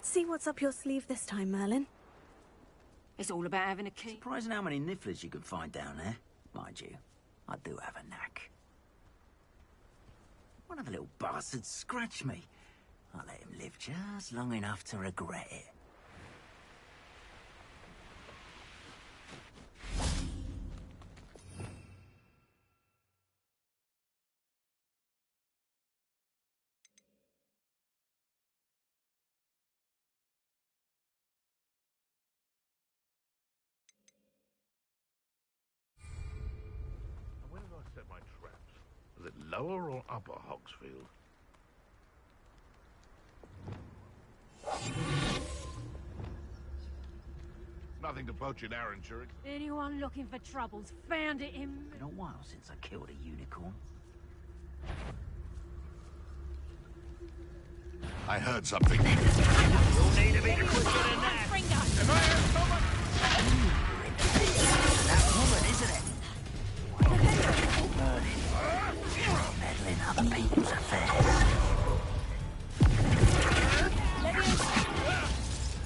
Let's see what's up your sleeve this time, Merlin. It's all about having a key. Surprising how many nifflers you can find down there. Mind you, I do have a knack. One of the little bastards scratched me. I'll let him live just long enough to regret it. Where did I set my traps? Was it lower or upper Hogsfield? Nothing to poach in Arranchurich. Anyone looking for troubles found it in... Been a while since I killed a unicorn. I heard something. You'll need a bit quicker than that. If I heard someone... That woman, isn't it? Meddling other people's affairs.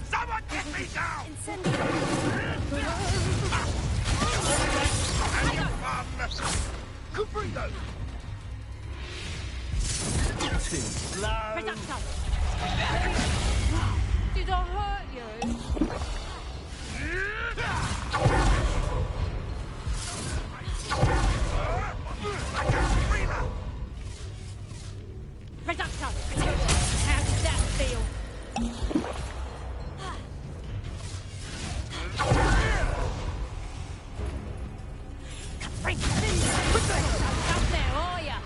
Someone get me down! Cubrino! Too slow. Reducto! Did I hurt you? Reducto! How did that feel? Frank, out there, are ya?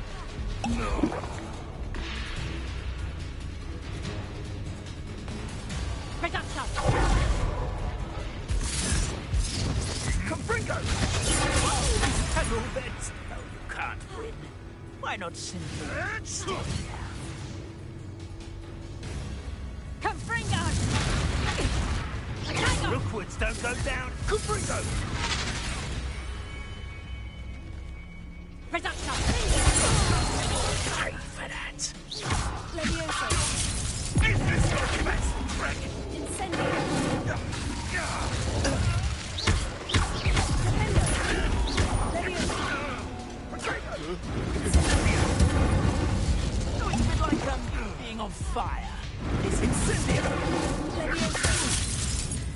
Reducto! Confringo! Has all bets. No, you can't win. Why not simply... Confringo! Rookwards don't go down. Confringo! Reducto! Pay for that. Levioso. Is this your best trick? Incendio. No, it's a bit like being on fire. It's incendio.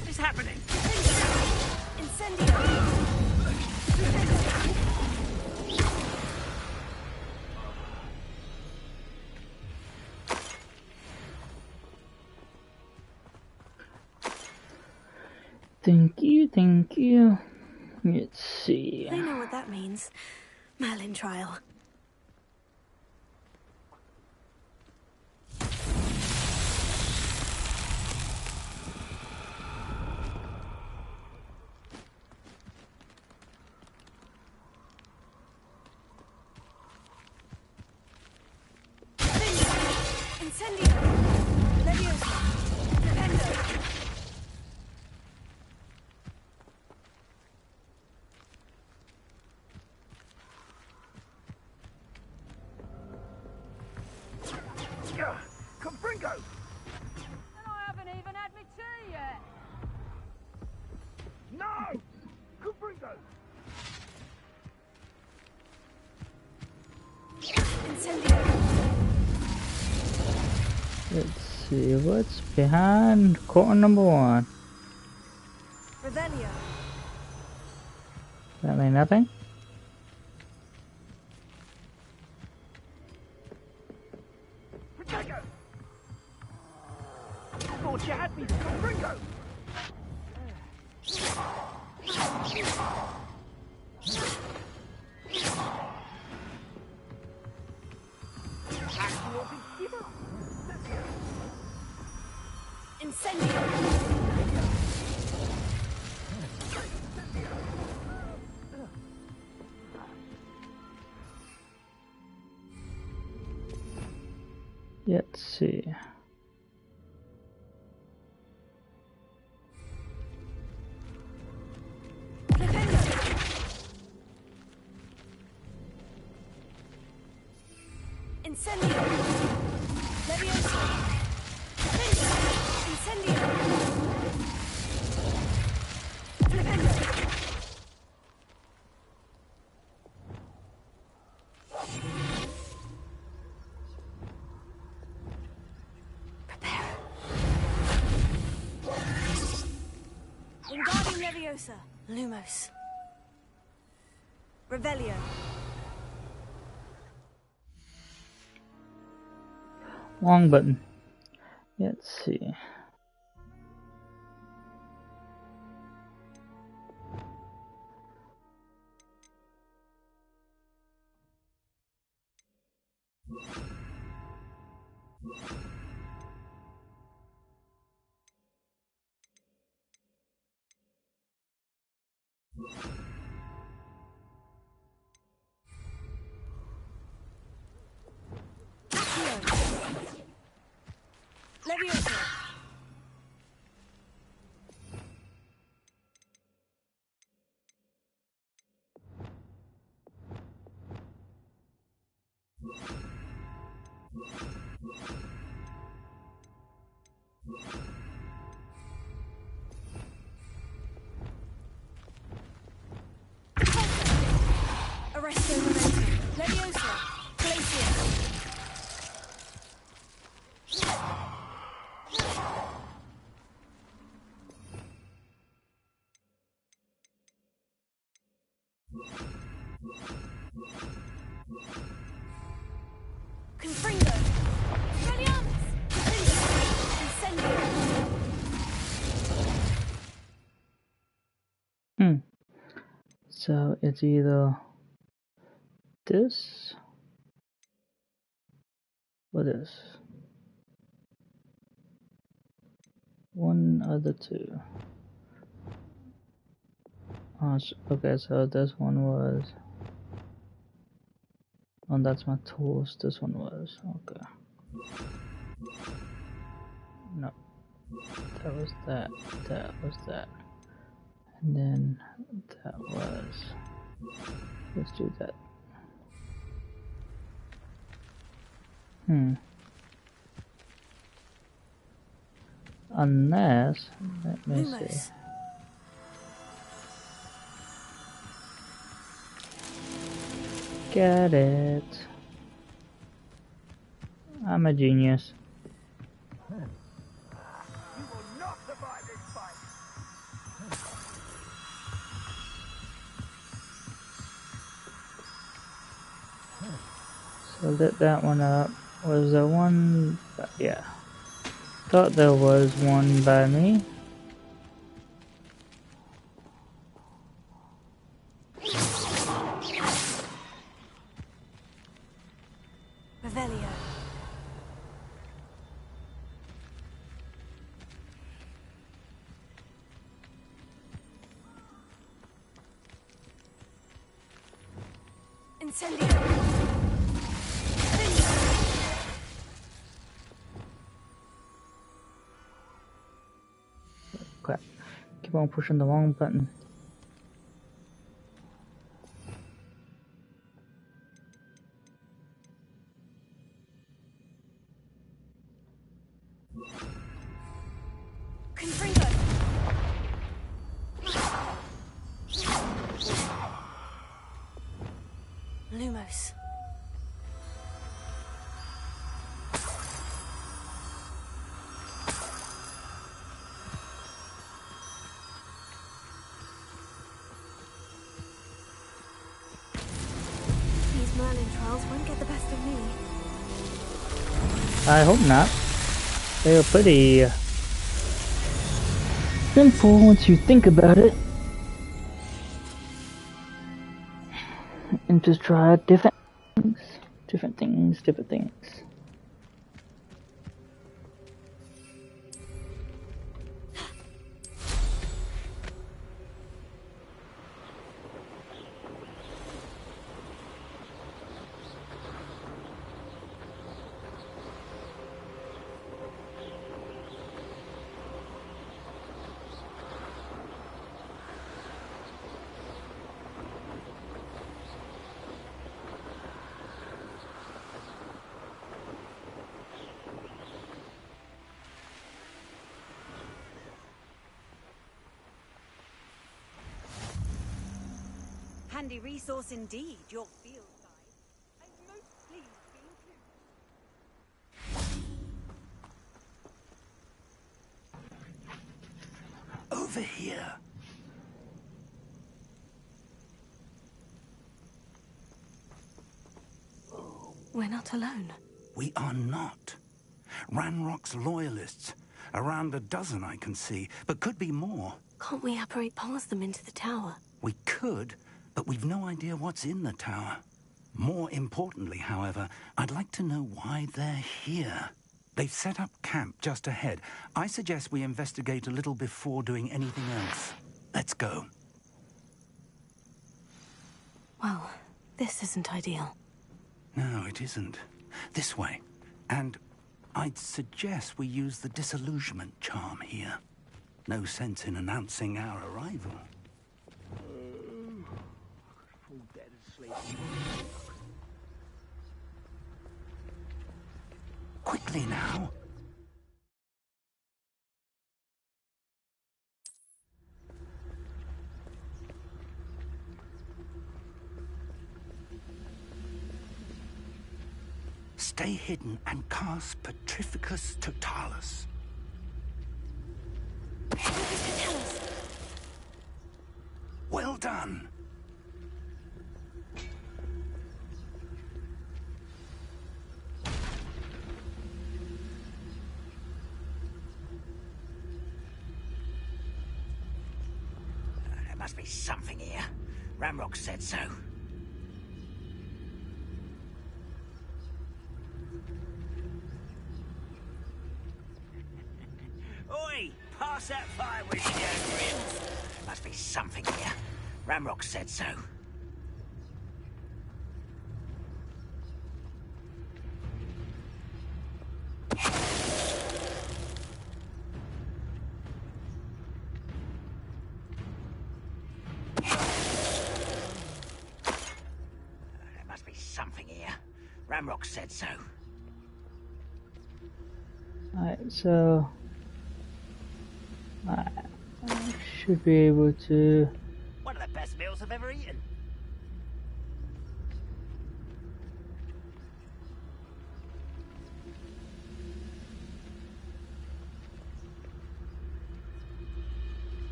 What is happening? Incendio. Thank you. Let's see. I know what that means. Merlin trial. Incendio. Leviosa. Defendo. Confringo! And I haven't even had my tea yet. No! Confringo! Incendio. Let's see what's behind corner number 1. Revelio. Apparently nothing. Protego! I thought you had me, Confringo! Incendio. Let's see. Incendio. Leviosa. Defendo. Wingardium Leviosa. Lumos. Revelio. Wrong button. Let's see. Leviosa. Arresto Momentum. Leviosa. Glacier. Confringo. Expelliarmus. Incendio. So it's either this or this. One of the two. Oh, okay, so this one was. Oh, that's my tools. This one was. Okay. No. That was that. That was that. And then that was. Let's do that. Unless. Let me Lumos. see. Get it. I'm a genius. You will not survive this fight. So lit that one up. Was there one? Yeah. Thought there was one by me. Revelio. Incendio. Crap. Keep on pushing the wrong button. Confringo. Lumos. These Merlin trials won't get the best of me. I hope not. They are pretty simple once you think about it. And just try different things. Different things, different things. Handy resource indeed, your field guide. I'm most pleased to include. Over here. here. We're not alone. We are not. Ranrock's loyalists. Around a dozen I can see, but could be more. Can't we apparate past them into the tower? We could, but we've no idea what's in the tower. More importantly, however, I'd like to know why they're here. They've set up camp just ahead. I suggest we investigate a little before doing anything else. Let's go. Well, this isn't ideal. No, it isn't. This way. And I'd suggest we use the disillusionment charm here. No sense in announcing our arrival. Fall dead asleep. Quickly now. Stay hidden and cast Petrificus Totalis. Well done. There must be something here. Ramrock said so. Oi! Pass that fire with you, Grim. There must be something here. Ramrock said so. There must be something here. Ramrock said so. Alright, so I should be able to. One of the best meals I've ever eaten.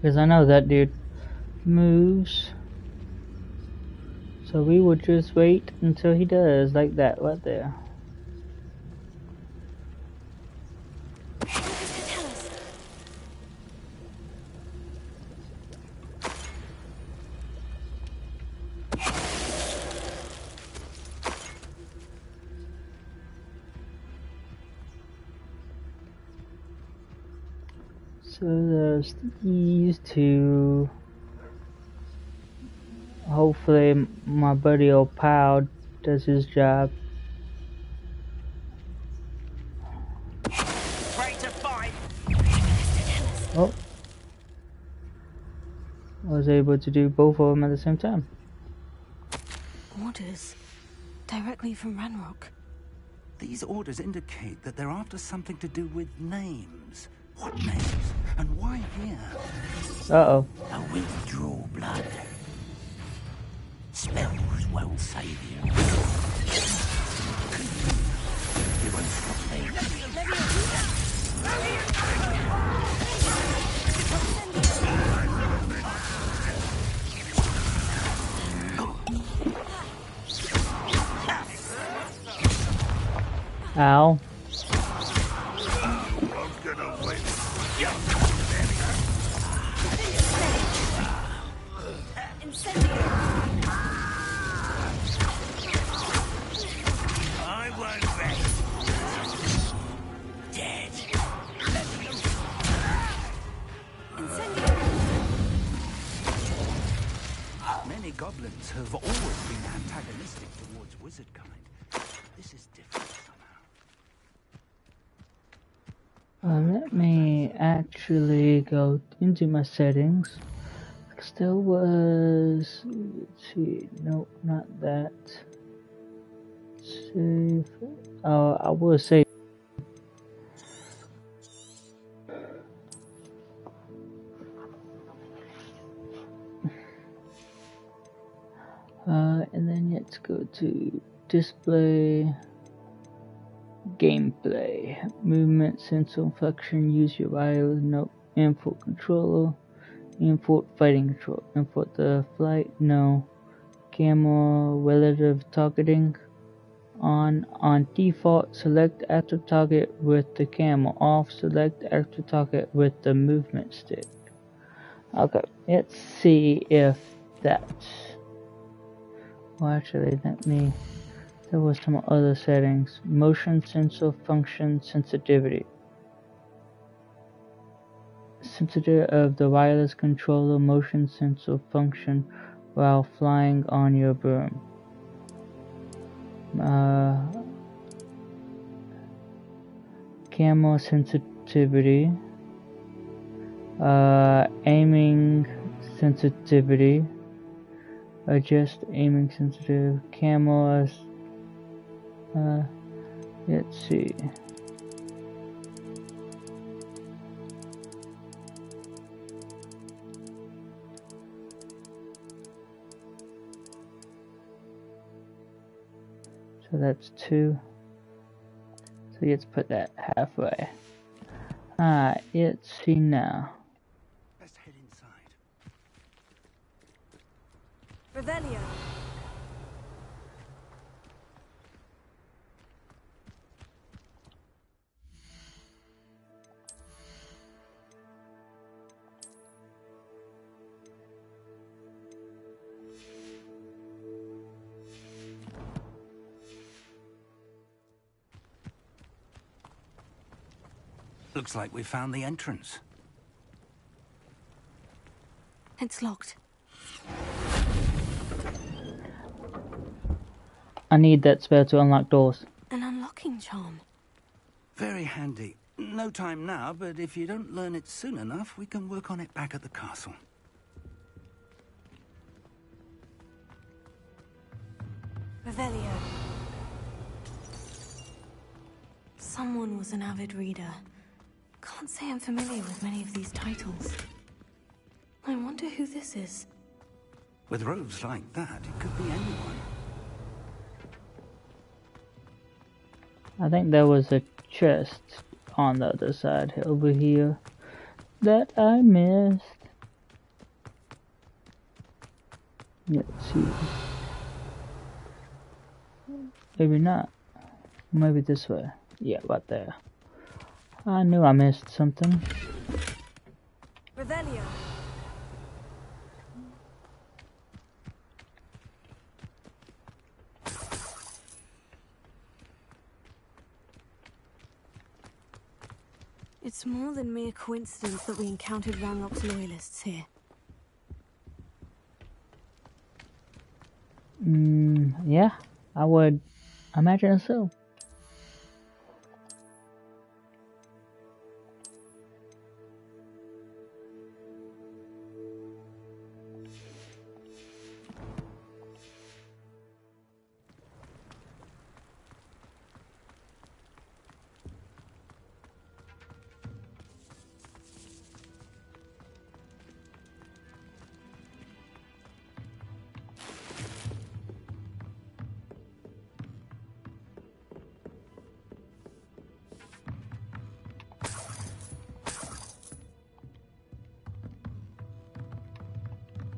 Because I know that dude moves. So we will just wait until he does, like that, right there. So there's these two. Hopefully my buddy old pal does his job. Ready to fight. Oh. I was able to do both of them at the same time. Orders. Directly from Ranrock. These orders indicate that they're after something to do with names. What names? And why here? Uh-oh. A withdraw blood. Spells won't save you. You won't stop me. Ow. I'm gonna win. I won't rest. Dead. Many goblins have always been antagonistic towards wizard kind. This is different somehow. Let me actually go into my settings. Still was. Let's see. Nope, not that. Save. Oh, I will save. And then let's go to display. Gameplay. Movement, sense of function, use your wireless, no Import controller. Import fighting control. Import the flight. No. Camera relative targeting. On default, select active target with the camera. Off, select active target with the movement stick. Okay, let's see if that's... Well, actually, there was some other settings. Motion sensor function sensitivity. Sensitivity of the wireless controller motion sensor function while flying on your broom. Camera sensitivity, aiming sensitivity, adjust aiming sensitive, cameras, let's see. So that's 2. So let's put that halfway. Alright, let's see now. Let's head inside. Revelio. Looks like we found the entrance. It's locked. I need that spell to unlock doors. An unlocking charm. Very handy. No time now, but if you don't learn it soon enough, we can work on it back at the castle. Revelio. Someone was an avid reader. Can't say I'm familiar with many of these titles. I wonder who this is. With robes like that, it could be anyone. I think there was a chest on the other side over here that I missed. Let's see. Maybe not. Maybe this way. Yeah, right there. I knew I missed something. Revelio. It's more than mere coincidence that we encountered Ranrock's loyalists here. Yeah, I would imagine so.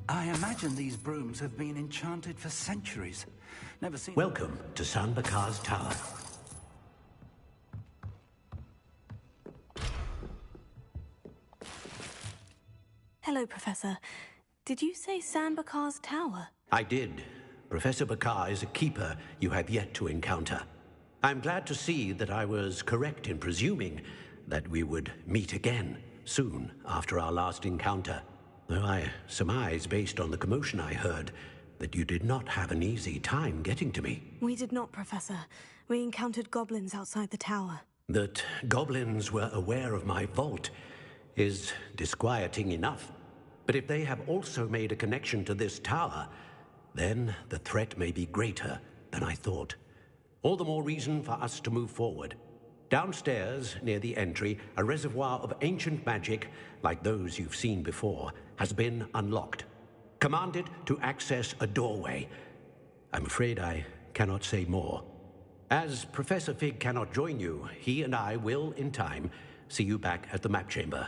I imagine these brooms have been enchanted for centuries. Never seen... Welcome to San Bakar's Tower. Hello, Professor. Did you say San Bakar's Tower? I did. Professor Bakar is a keeper you have yet to encounter. I'm glad to see that I was correct in presuming that we would meet again soon after our last encounter. Though I surmise, based on the commotion I heard, that you did not have an easy time getting to me. We did not, Professor. We encountered goblins outside the tower. That goblins were aware of my vault is disquieting enough. But if they have also made a connection to this tower, then the threat may be greater than I thought. All the more reason for us to move forward. Downstairs, near the entry, a reservoir of ancient magic, like those you've seen before, has been unlocked. Commanded to access a doorway. I'm afraid I cannot say more. As Professor Fig cannot join you, he and I will, in time, see you back at the map chamber.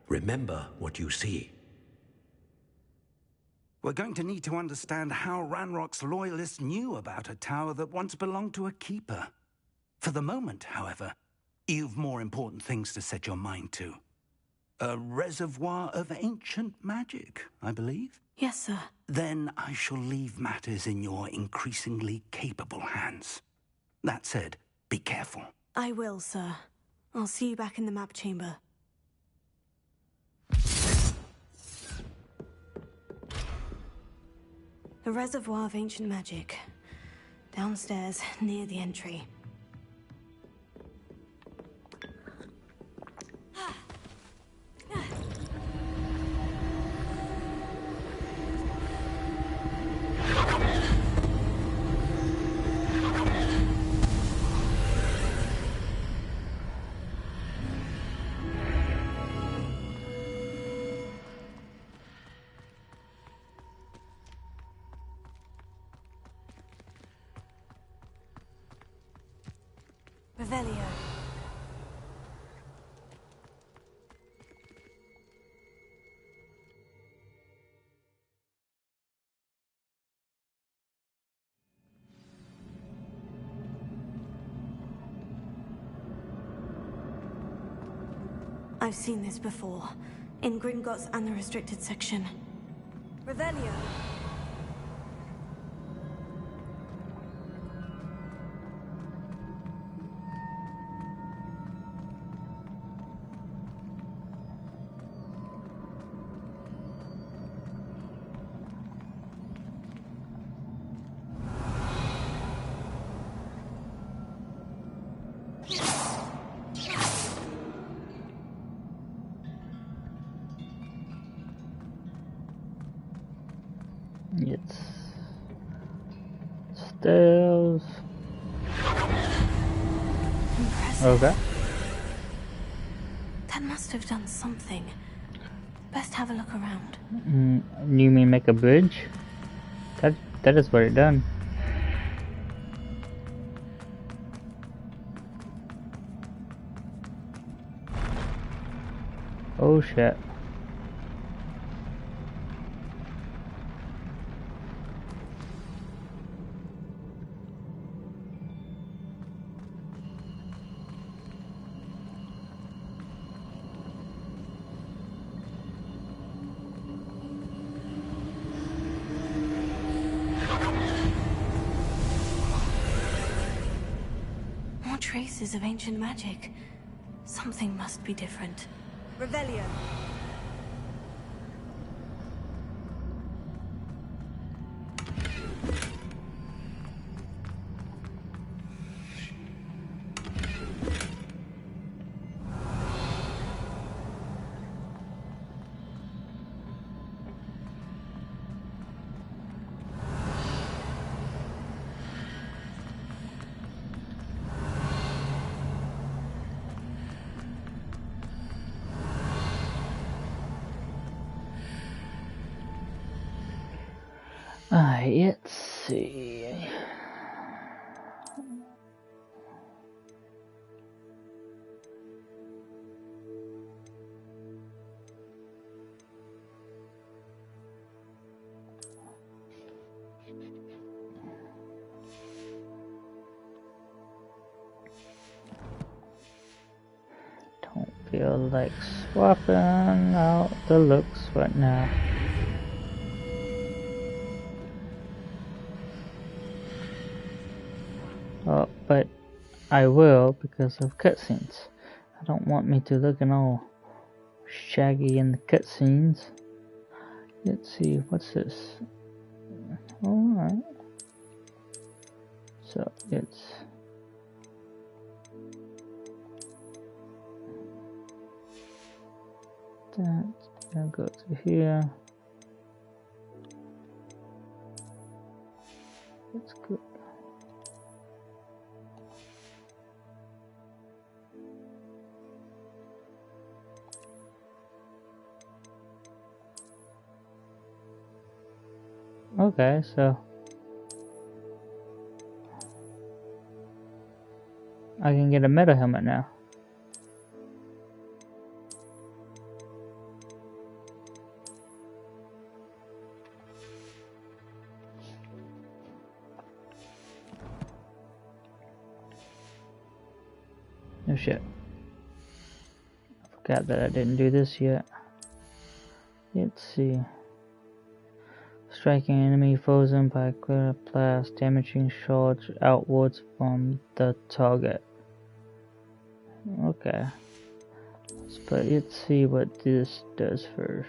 Remember what you see. We're going to need to understand how Ranrock's loyalists knew about a tower that once belonged to a keeper. For the moment, however, you've more important things to set your mind to. A reservoir of ancient magic, I believe? Yes, sir. Then I shall leave matters in your increasingly capable hands. That said, be careful. I will, sir. I'll see you back in the map chamber. A reservoir of ancient magic. Downstairs, near the entry. Revelio. I've seen this before. In Gringotts and the restricted section. Revelio. It's stairs. Impressive. Okay. That must have done something. Best have a look around. You mean make a bridge? That is what it done. Oh shit. More traces of ancient magic. Something must be different. Revelio. Let's see. Don't feel like swapping out the looks right now. Oh, but I will because of cutscenes. I don't want me to looking all shaggy in the cutscenes. Let's see, what's this? Alright. So it's that. I'll go to here. That's good. Okay, so I can get a meta helmet now. Oh shit. I forgot that I didn't do this yet. Let's see. Striking enemy foes by clear blast, damaging shards outwards from the target. Okay. But let's see what this does first.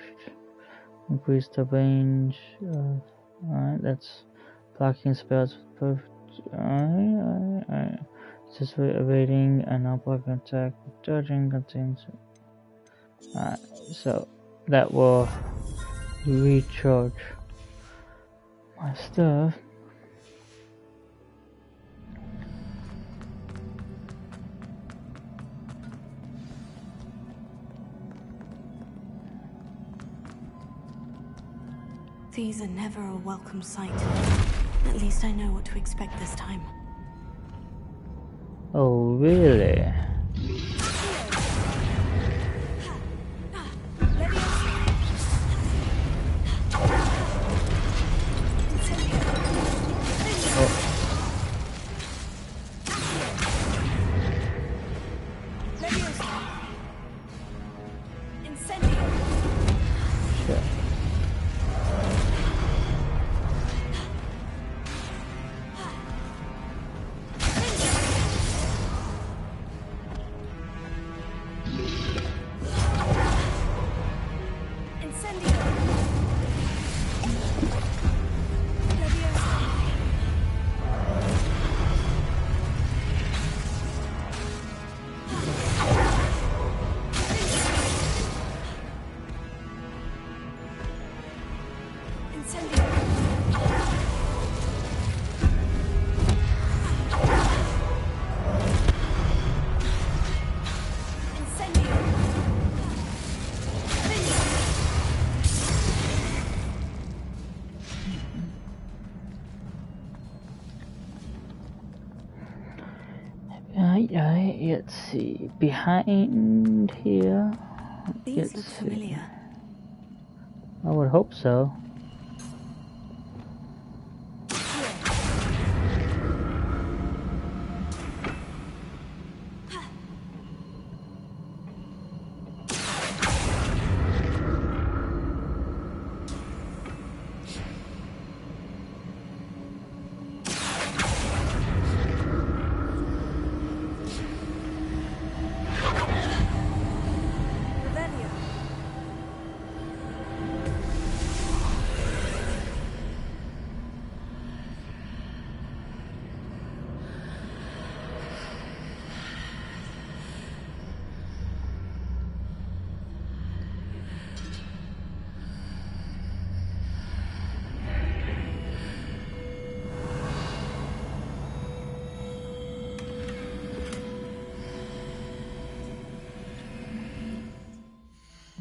Increase the range of... Alright, that's blocking spells with perfect... Alright. Just evading and not blocking attack. Dodging contains... Alright, so that will recharge my stuff. These are never a welcome sight. At least I know what to expect this time. Oh, really? Let's see. Behind here. These look familiar. I would hope so.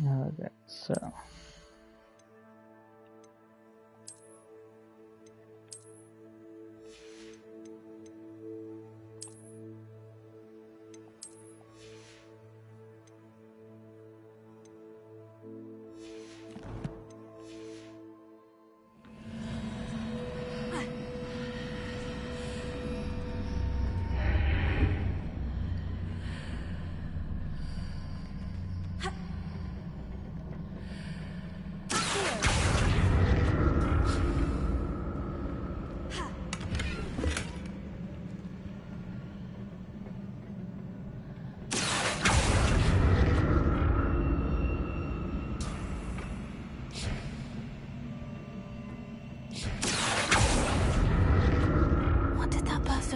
Okay, so.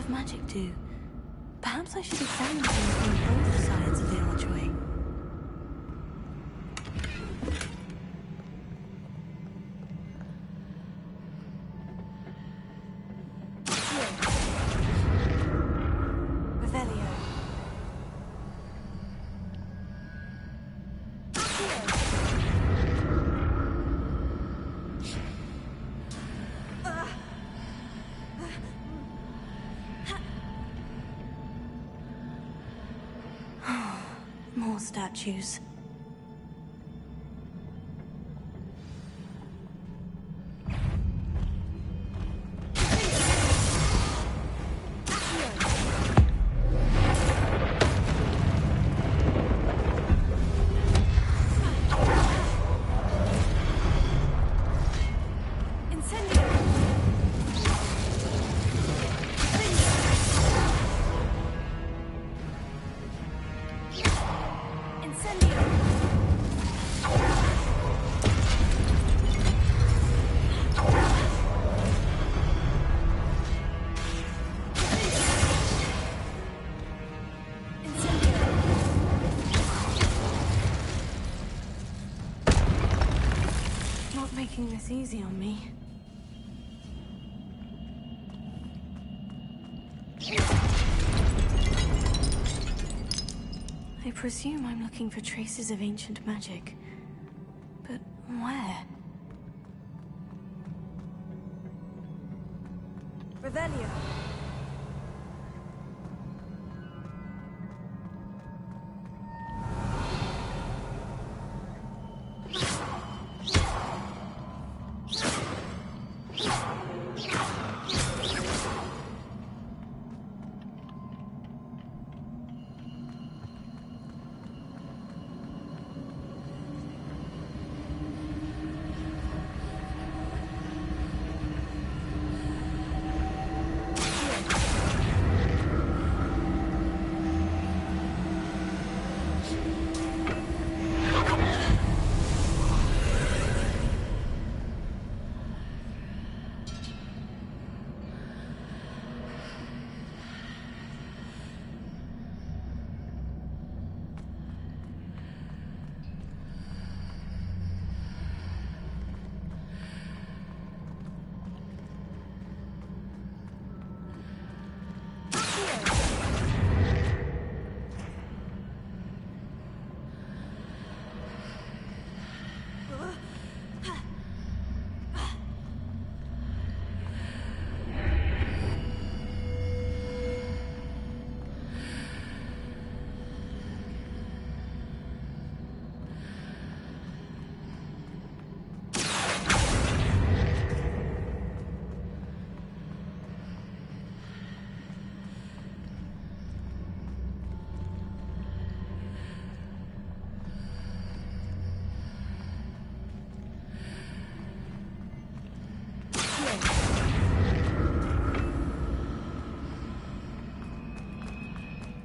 Magic do? Perhaps I should examine things from both sides of the archway. More statues. making this easy on me. I presume I'm looking for traces of ancient magic. But where? Revelio.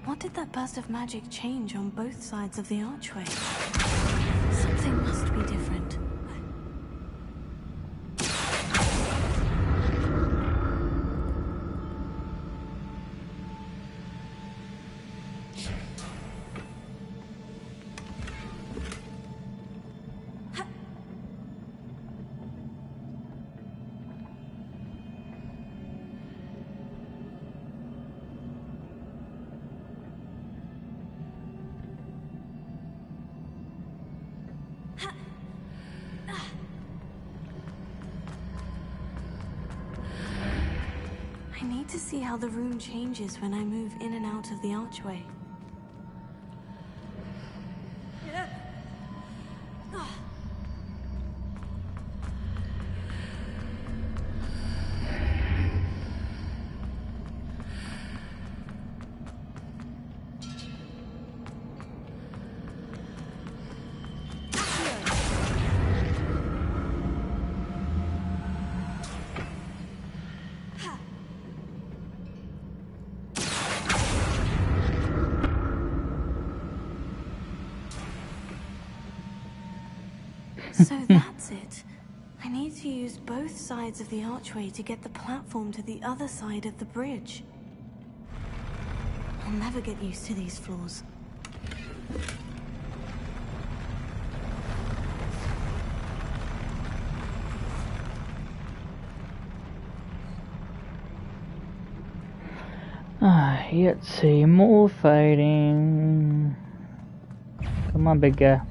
What did that burst of magic change on both sides of the archway? Something must be different. I need to see how the room changes when I move in and out of the archway. So that's it. I need to use both sides of the archway to get the platform to the other side of the bridge. I'll never get used to these floors. Let's see, more fighting. Come on, big guy.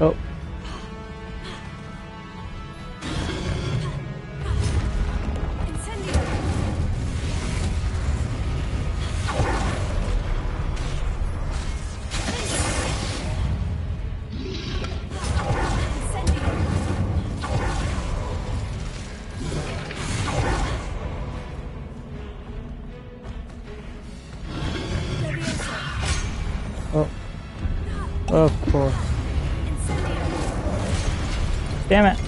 Oh. Oh. Of course. Damn it.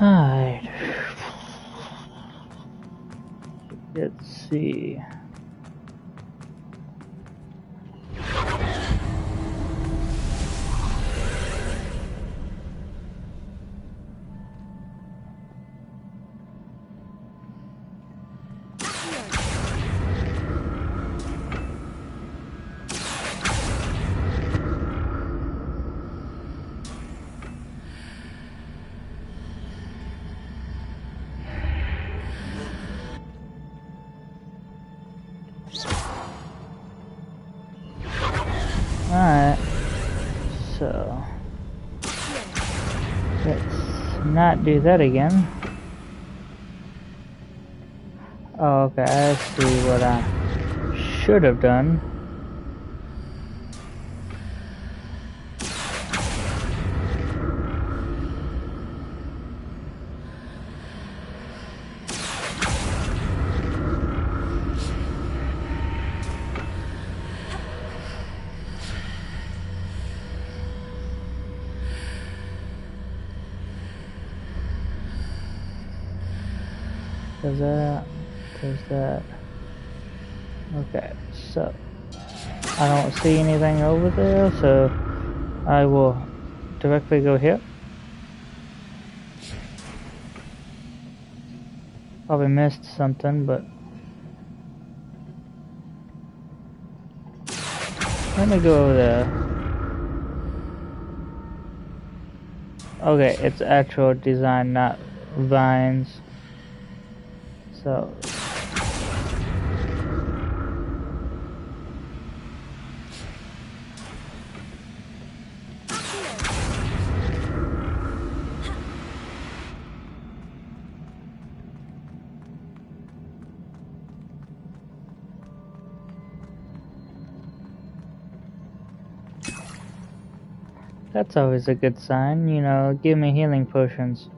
Alright. Let's see. Alright, so let's not do that again. Oh, okay, I see what I should have done. Does that. Okay, so I don't see anything over there, so I will directly go here. Probably missed something, but let me go over there. Okay, it's actual design, not vines. So that's always a good sign, you know, give me healing potions.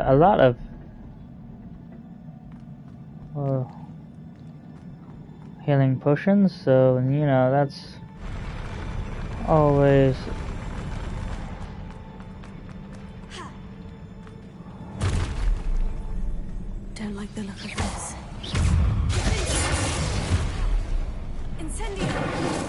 A lot of healing potions, so you know that's always Don't like the look of this. Incendio!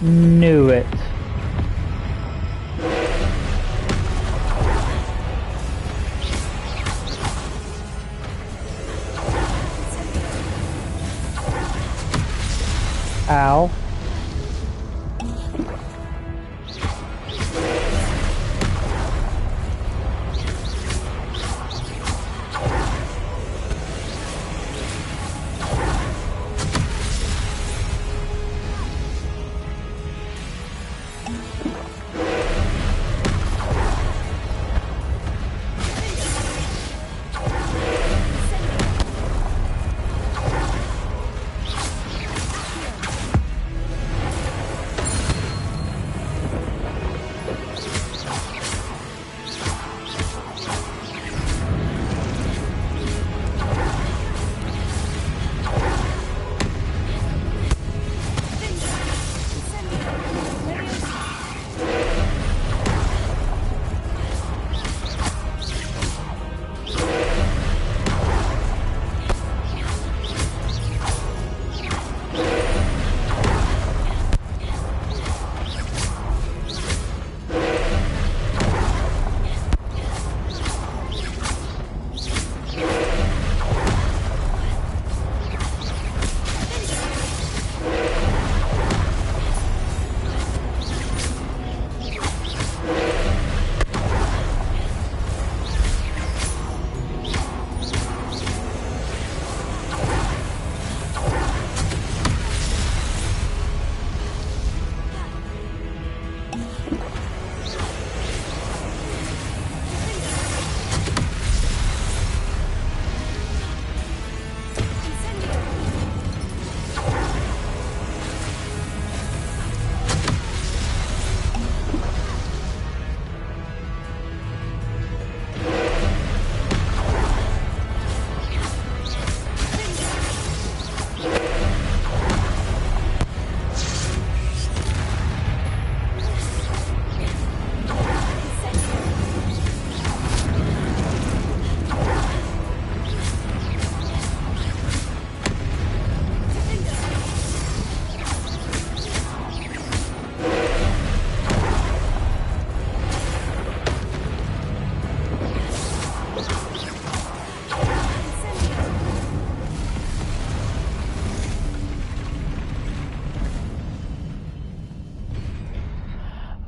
Knew it. Ow.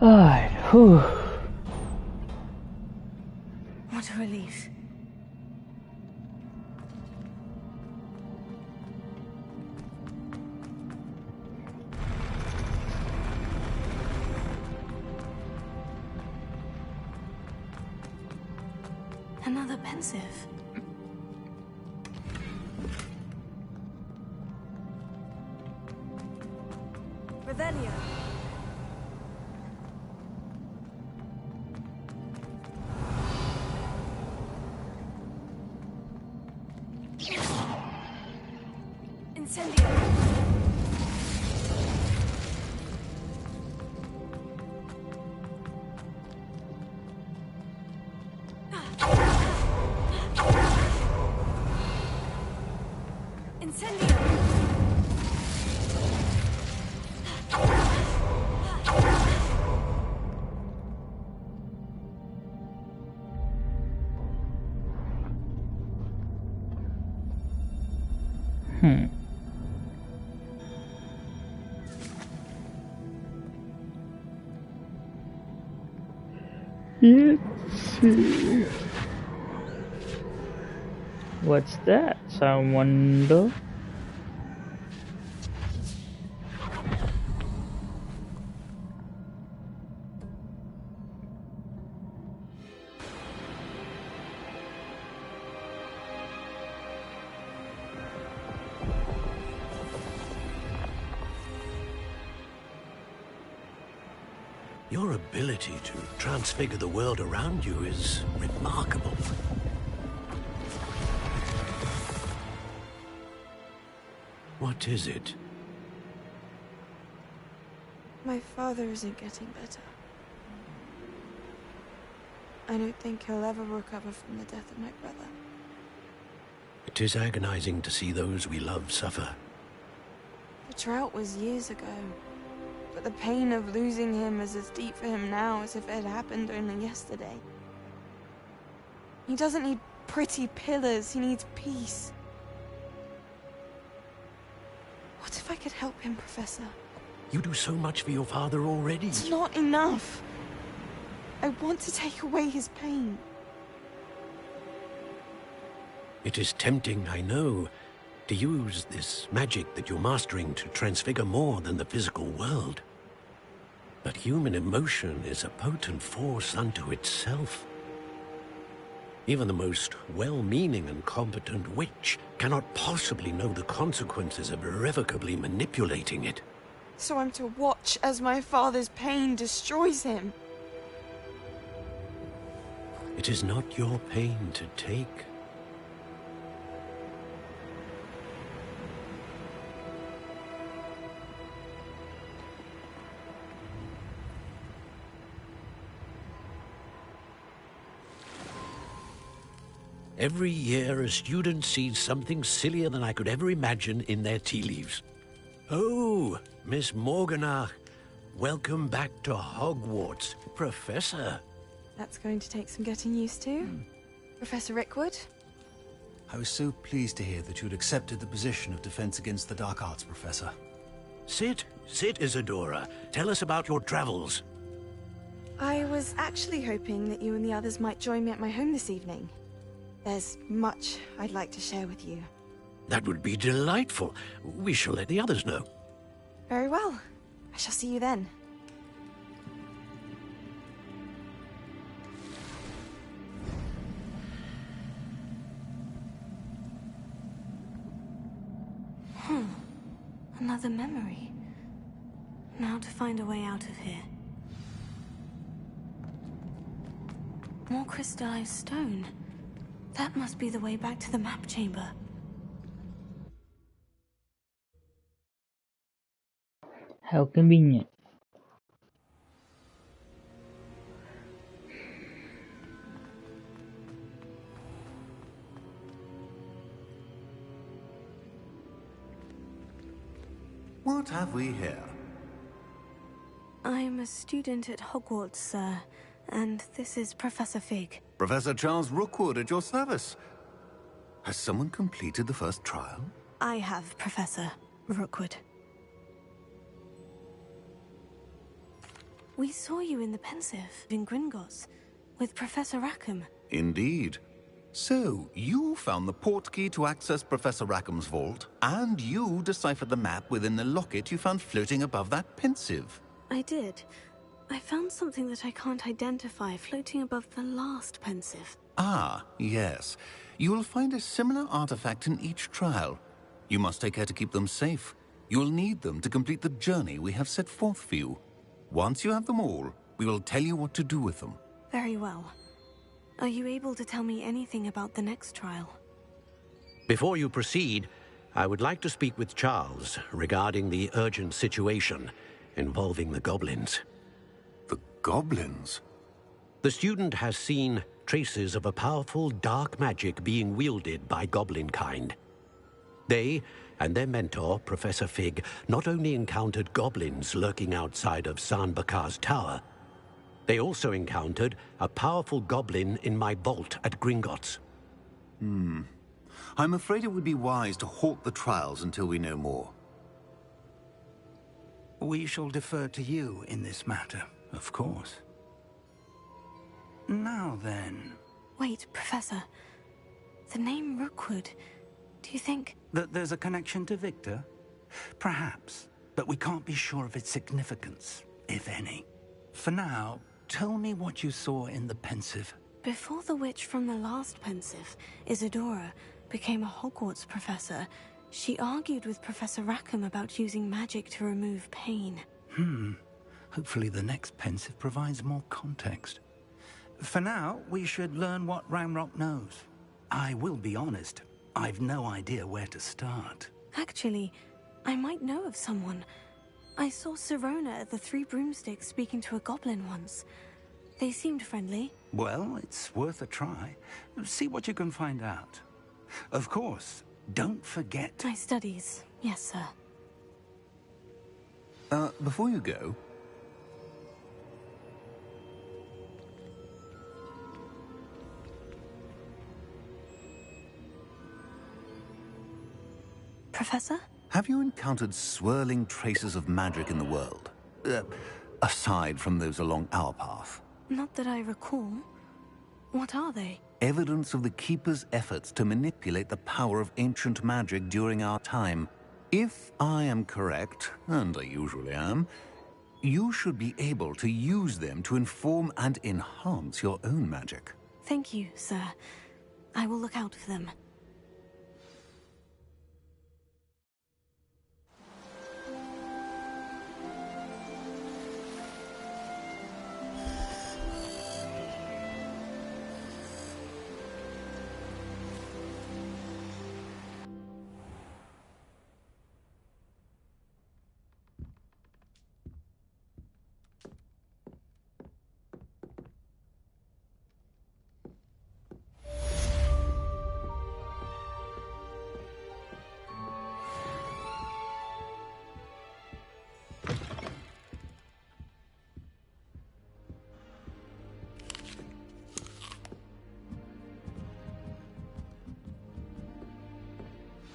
Alright, whew. What a relief. Another pensive. Revelio. Incendio. Incendio. Let's see. What's that? I wonder. Your ability to transfigure the world around you is remarkable. What is it? My father isn't getting better. I don't think he'll ever recover from the death of my brother. It is agonizing to see those we love suffer. The drought was years ago. but the pain of losing him is as deep for him now as if it had happened only yesterday. He doesn't need pretty pillars, he needs peace. What if I could help him, Professor? You do so much for your father already. It's not enough. I want to take away his pain. It is tempting, I know, to use this magic that you're mastering to transfigure more than the physical world. But human emotion is a potent force unto itself. Even the most well-meaning and competent witch cannot possibly know the consequences of irrevocably manipulating it. So I'm to watch as my father's pain destroys him. It is not your pain to take. Every year, a student sees something sillier than I could ever imagine in their tea leaves. Oh, Miss Morganach, welcome back to Hogwarts, Professor. That's going to take some getting used to. Professor Rickwood? I was so pleased to hear that you'd accepted the position of Defense Against the Dark Arts, Professor. Sit, Isadora. Tell us about your travels. I was actually hoping that you and the others might join me at my home this evening. There's much I'd like to share with you. That would be delightful. We shall let the others know. Very well. I shall see you then. Another memory. Now to find a way out of here. More crystallized stone. That must be the way back to the map chamber. How convenient. What have we here? I'm a student at Hogwarts, sir, and this is Professor Fig. Professor Charles Rookwood at your service. Has someone completed the first trial? I have, Professor Rookwood. We saw you in the Pensive in Gringotts with Professor Rackham. Indeed. So, you found the portkey to access Professor Rackham's vault, and you deciphered the map within the locket you found floating above that Pensive. I did. I found something that I can't identify floating above the last Pensive. Ah, yes. You will find a similar artifact in each trial. You must take care to keep them safe. You will need them to complete the journey we have set forth for you. Once you have them all, we will tell you what to do with them. Very well. Are you able to tell me anything about the next trial? Before you proceed, I would like to speak with Charles regarding the urgent situation involving the goblins. The goblins? The student has seen traces of a powerful dark magic being wielded by goblin kind. They and their mentor, Professor Fig, not only encountered goblins lurking outside of San Bakar's tower, they also encountered a powerful goblin in my vault at Gringotts. I'm afraid it would be wise to halt the trials until we know more. We shall defer to you in this matter, of course. Now then... Wait, Professor. The name Rookwood. Do you think... that there's a connection to Victor? Perhaps, but we can't be sure of its significance, if any. For now, tell me what you saw in the Pensive. Before the witch from the last Pensive, Isadora, became a Hogwarts professor, she argued with Professor Rackham about using magic to remove pain. Hopefully the next Pensive provides more context. For now, we should learn what Ramrock knows. I will be honest, I've no idea where to start. Actually, I might know of someone. I saw Sirona at the Three Broomsticks speaking to a goblin once. They seemed friendly. Well, it's worth a try. See what you can find out. Of course, don't forget... My studies, yes, sir. Before you go... Professor? Have you encountered swirling traces of magic in the world? Aside from those along our path? Not that I recall. What are they? Evidence of the Keeper's efforts to manipulate the power of ancient magic during our time. If I am correct, and I usually am, you should be able to use them to inform and enhance your own magic. Thank you, sir. I will look out for them.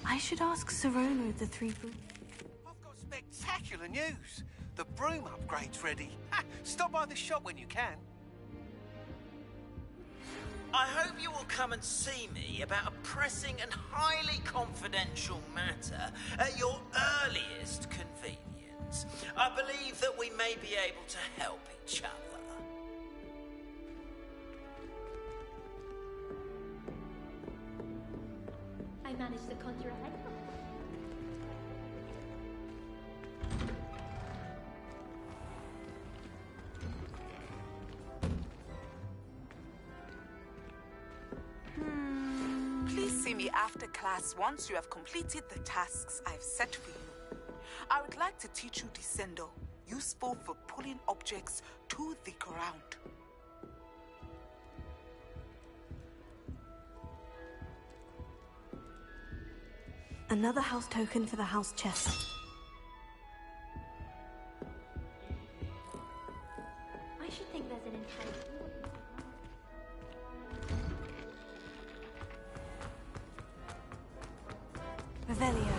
I should ask Soromo the three... I've got spectacular news. The broom upgrade's ready. Ha! Stop by the shop when you can. I hope you will come and see me about a pressing and highly confidential matter at your earliest convenience. I believe that we may be able to help each other. I managed to conjure a head. Please see me after class once you have completed the tasks I've set for you. I would like to teach you Descendo, useful for pulling objects to the ground. Another house token for the house chest. I should think there's an intelligent... Revelio.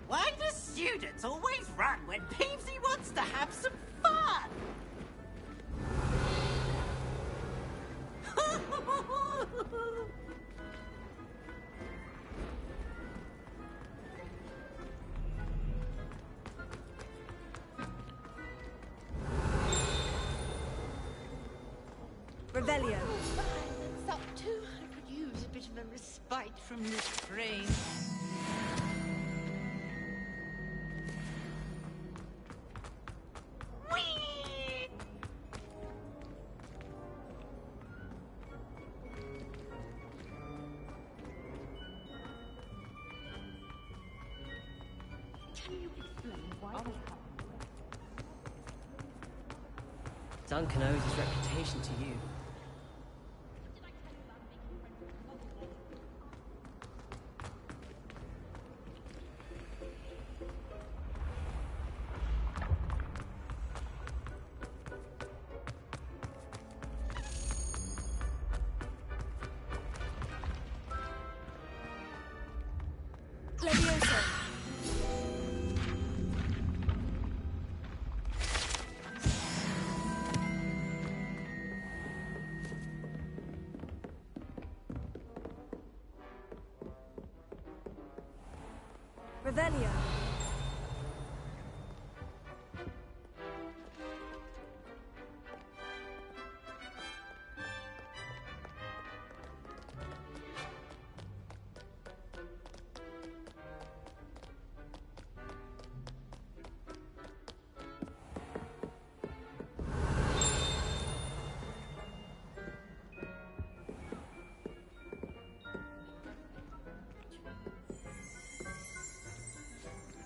Why do students always run when Peevesy wants to have some fun? Revelio. It's up too. I could use a bit of a respite from this train. Can you explain why we have... Duncan owes his reputation to you. Levioso. Revelio.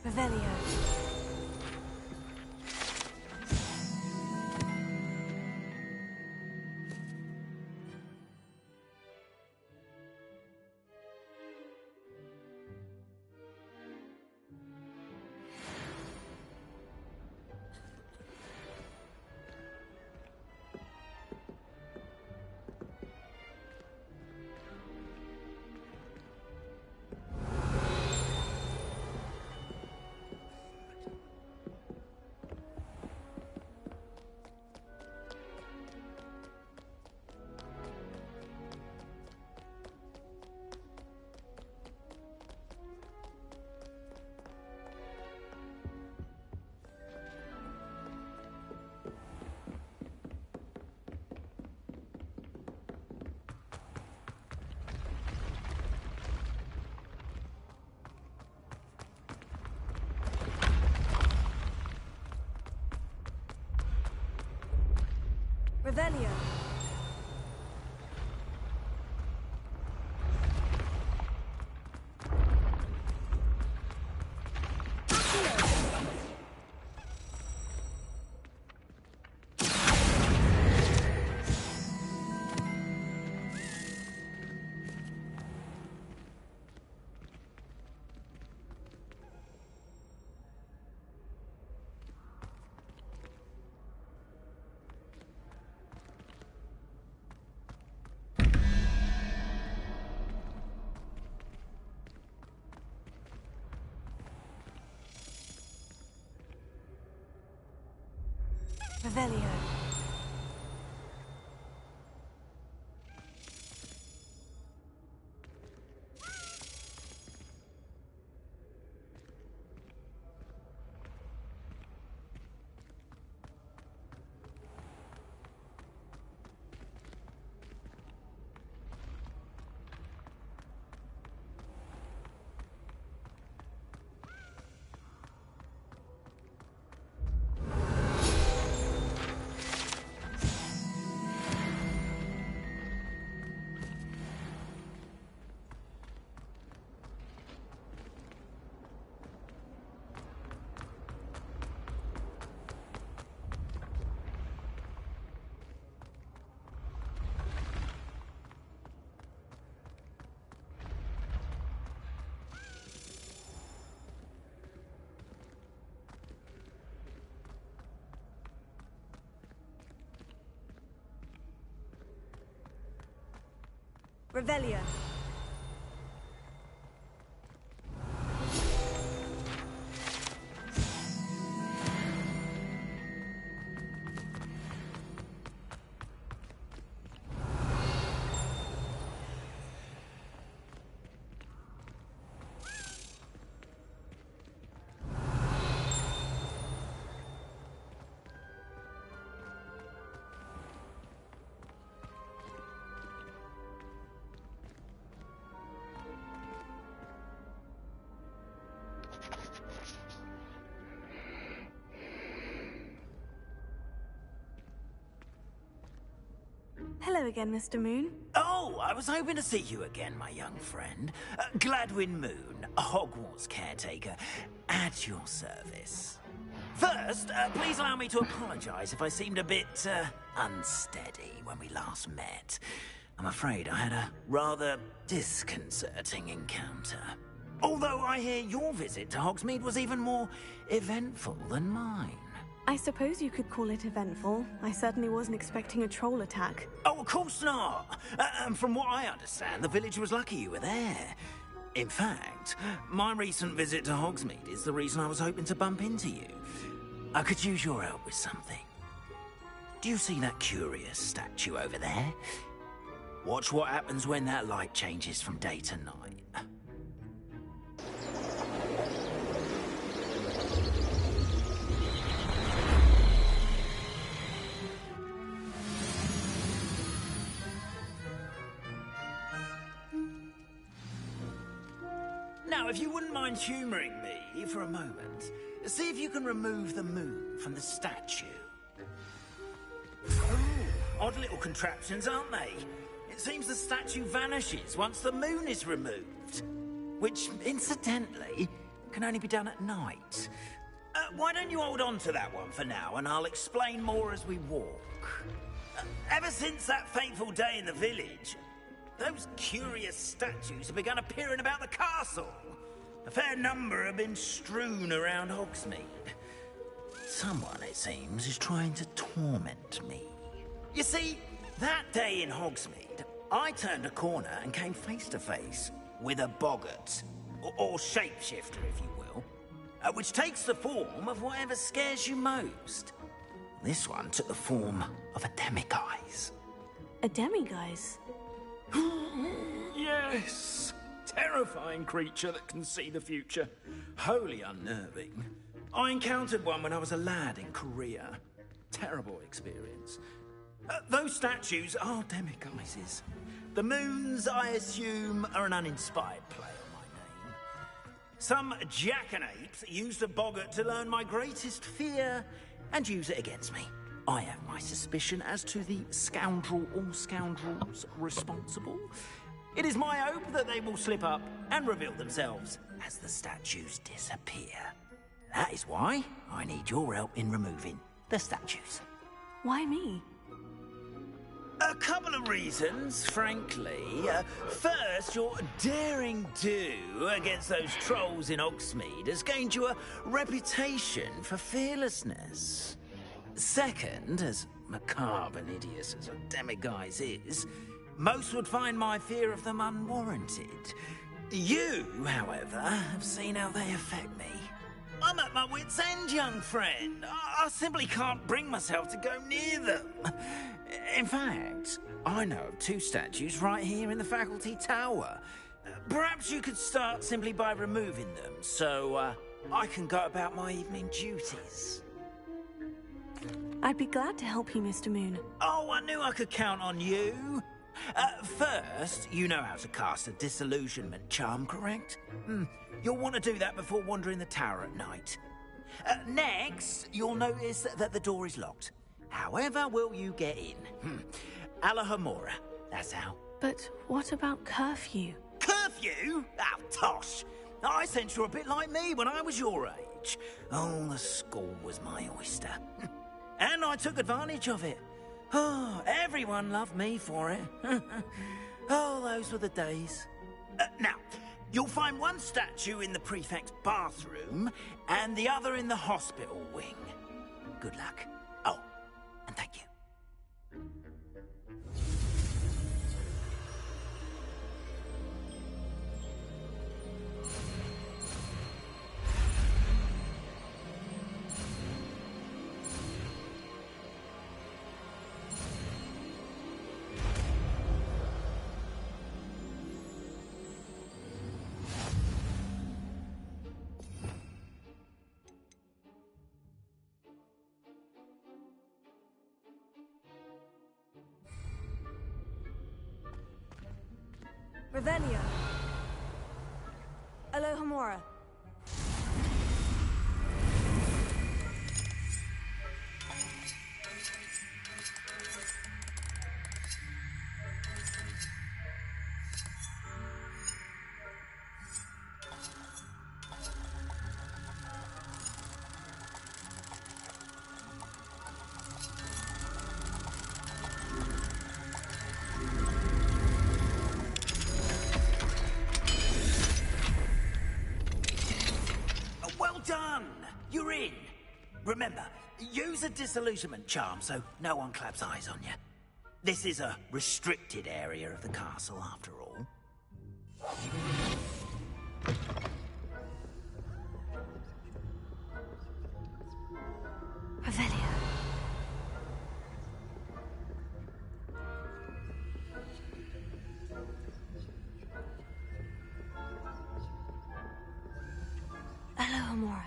Revelio. Revelio. Revelio. Revelio. Hello again, Mr. Moon. Oh, I was hoping to see you again, my young friend. Gladwin Moon, Hogwarts caretaker, at your service. First, please allow me to apologize if I seemed a bit, unsteady when we last met. I'm afraid I had a rather disconcerting encounter. Although I hear your visit to Hogsmeade was even more eventful than mine. I suppose you could call it eventful. I certainly wasn't expecting a troll attack. Oh, of course not. And from what I understand, the village was lucky you were there. In fact, my recent visit to Hogsmeade is the reason I was hoping to bump into you. I could use your help with something. Do you see that curious statue over there? Watch what happens when that light changes from day to night. Now, if you wouldn't mind humouring me for a moment, see if you can remove the moon from the statue. Ooh, odd little contraptions, aren't they? It seems the statue vanishes once the moon is removed. Which, incidentally, can only be done at night. Why don't you hold on to that one for now, and I'll explain more as we walk. Ever since that fateful day in the village, those curious statues have begun appearing about the castle. A fair number have been strewn around Hogsmeade. Someone, it seems, is trying to torment me. You see, that day in Hogsmeade, I turned a corner and came face to face with a boggart, or shapeshifter, if you will, which takes the form of whatever scares you most. This one took the form of a demiguise. A demiguise? Yes! Terrifying creature that can see the future. Wholly unnerving. I encountered one when I was a lad in Korea. Terrible experience. Those statues are demiguises. The moons, I assume, are an uninspired play on my name. Some jackanapes used a boggart to learn my greatest fear and use it against me. I have my suspicion as to the scoundrel or scoundrels responsible. It is my hope that they will slip up and reveal themselves as the statues disappear. That is why I need your help in removing the statues. Why me? A couple of reasons, frankly. First, your daring do against those trolls in Hogsmeade has gained you a reputation for fearlessness. Second, as macabre and hideous as a demiguise is, most would find my fear of them unwarranted. You, however, have seen how they affect me. I'm at my wit's end, young friend. I simply can't bring myself to go near them. In fact, I know of 2 statues right here in the faculty tower. Perhaps you could start simply by removing them, so I can go about my evening duties. I'd be glad to help you, Mr. Moon. Oh, I knew I could count on you. First, you know how to cast a disillusionment charm, correct? You'll want to do that before wandering the tower at night. Next, you'll notice that the door is locked. However will you get in? Alahomora, that's how. But what about curfew? Curfew? Oh, tosh. I sense you're a bit like me when I was your age. Oh, the school was my oyster. And I took advantage of it. Oh, everyone loved me for it. Oh, those were the days. Now, you'll find one statue in the prefect's bathroom and the other in the hospital wing. Good luck. Oh, and thank you. Revelia. Alohomora. Done! You're in! Remember, use a disillusionment charm so no one claps eyes on you. This is a restricted area of the castle, after all. Revelia. Alohomora.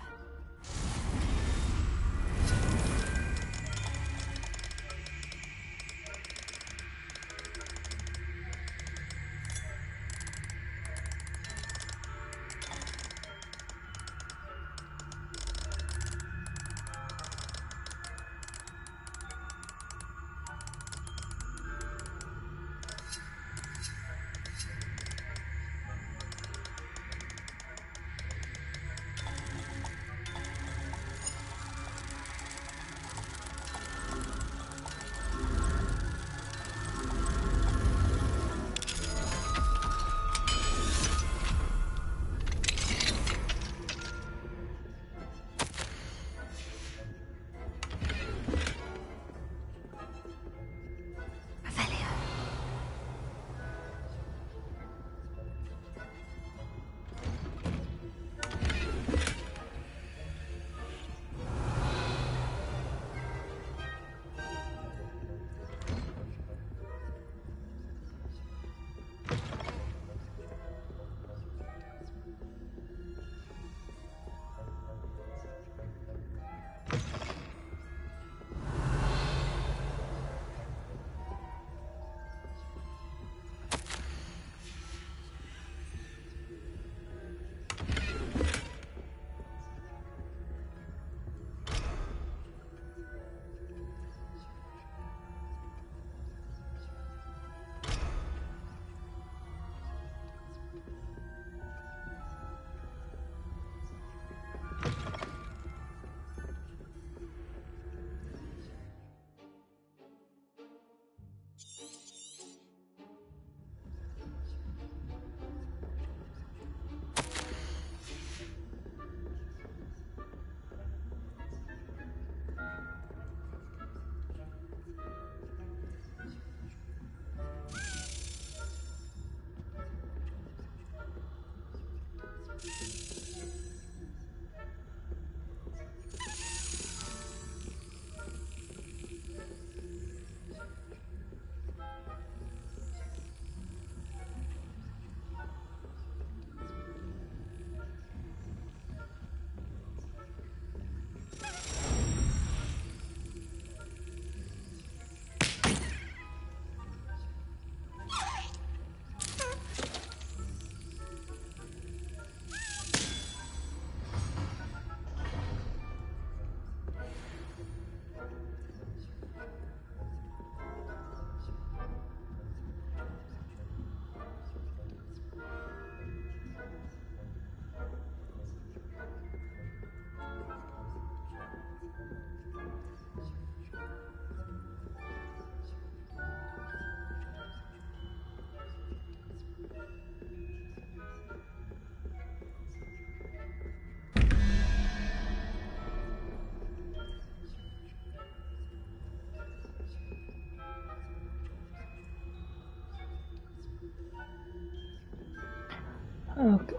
Okay.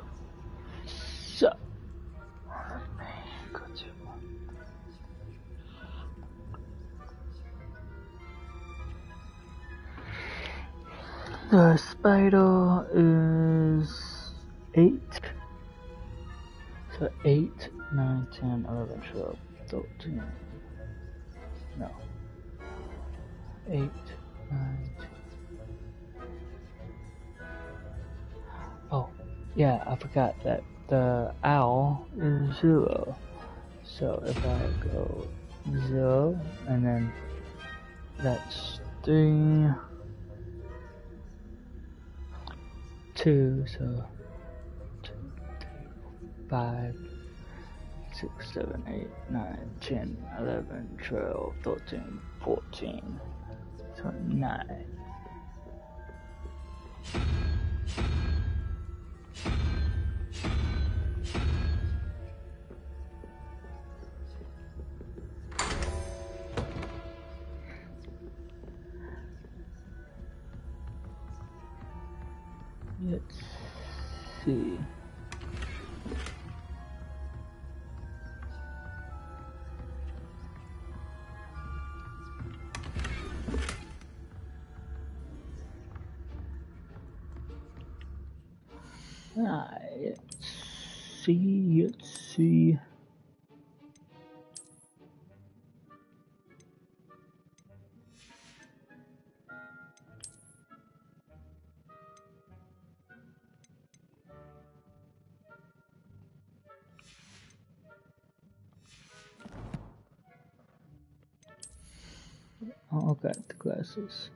So the spider is 8. So 8, 9, 10, 11, 12, 13. No. 8, 9. Oh, yeah, I forgot that the owl is 0. So if I go 0, and then that's 3, 2, so 2, 3, 5, 6, 7, 8, 9, 10, 11, 12, 13, 14, 29. Let's see. Let's see. Oh, okay, the glasses.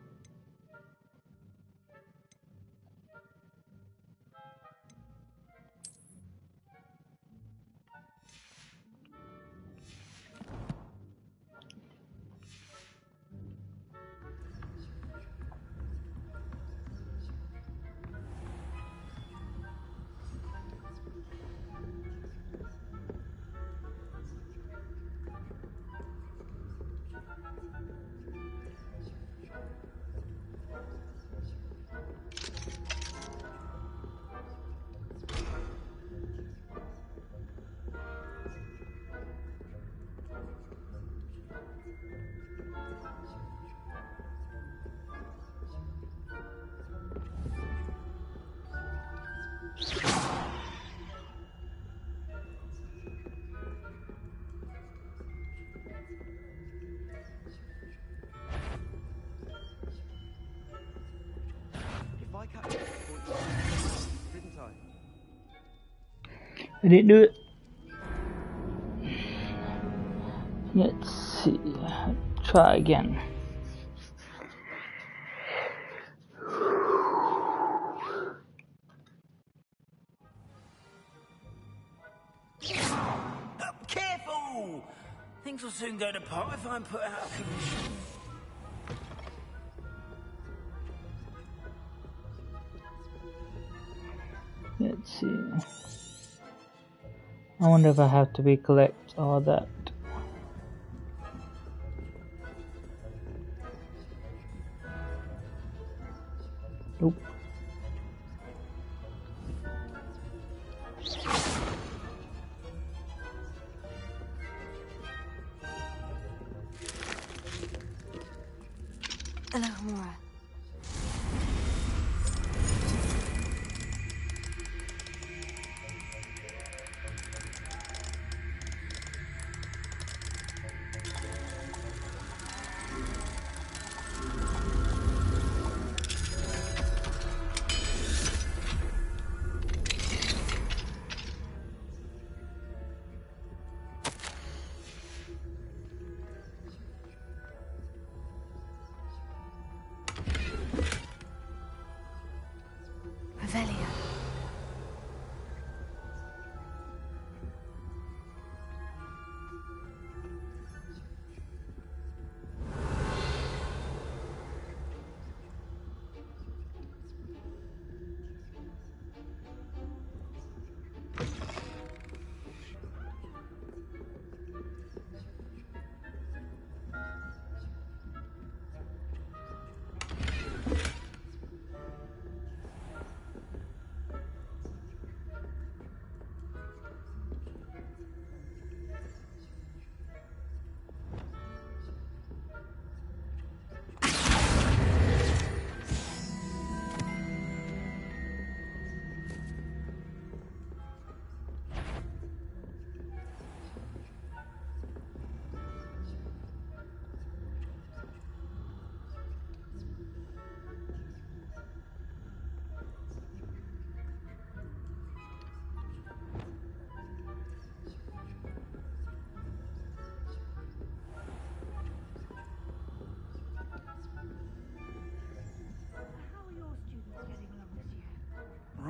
I didn't do it. Let's see. Try again. Careful! Things will soon go to pot if I'm put out of commission. Let's see. I wonder if I have to recollect all that. Nope. Alohomora. Revelia.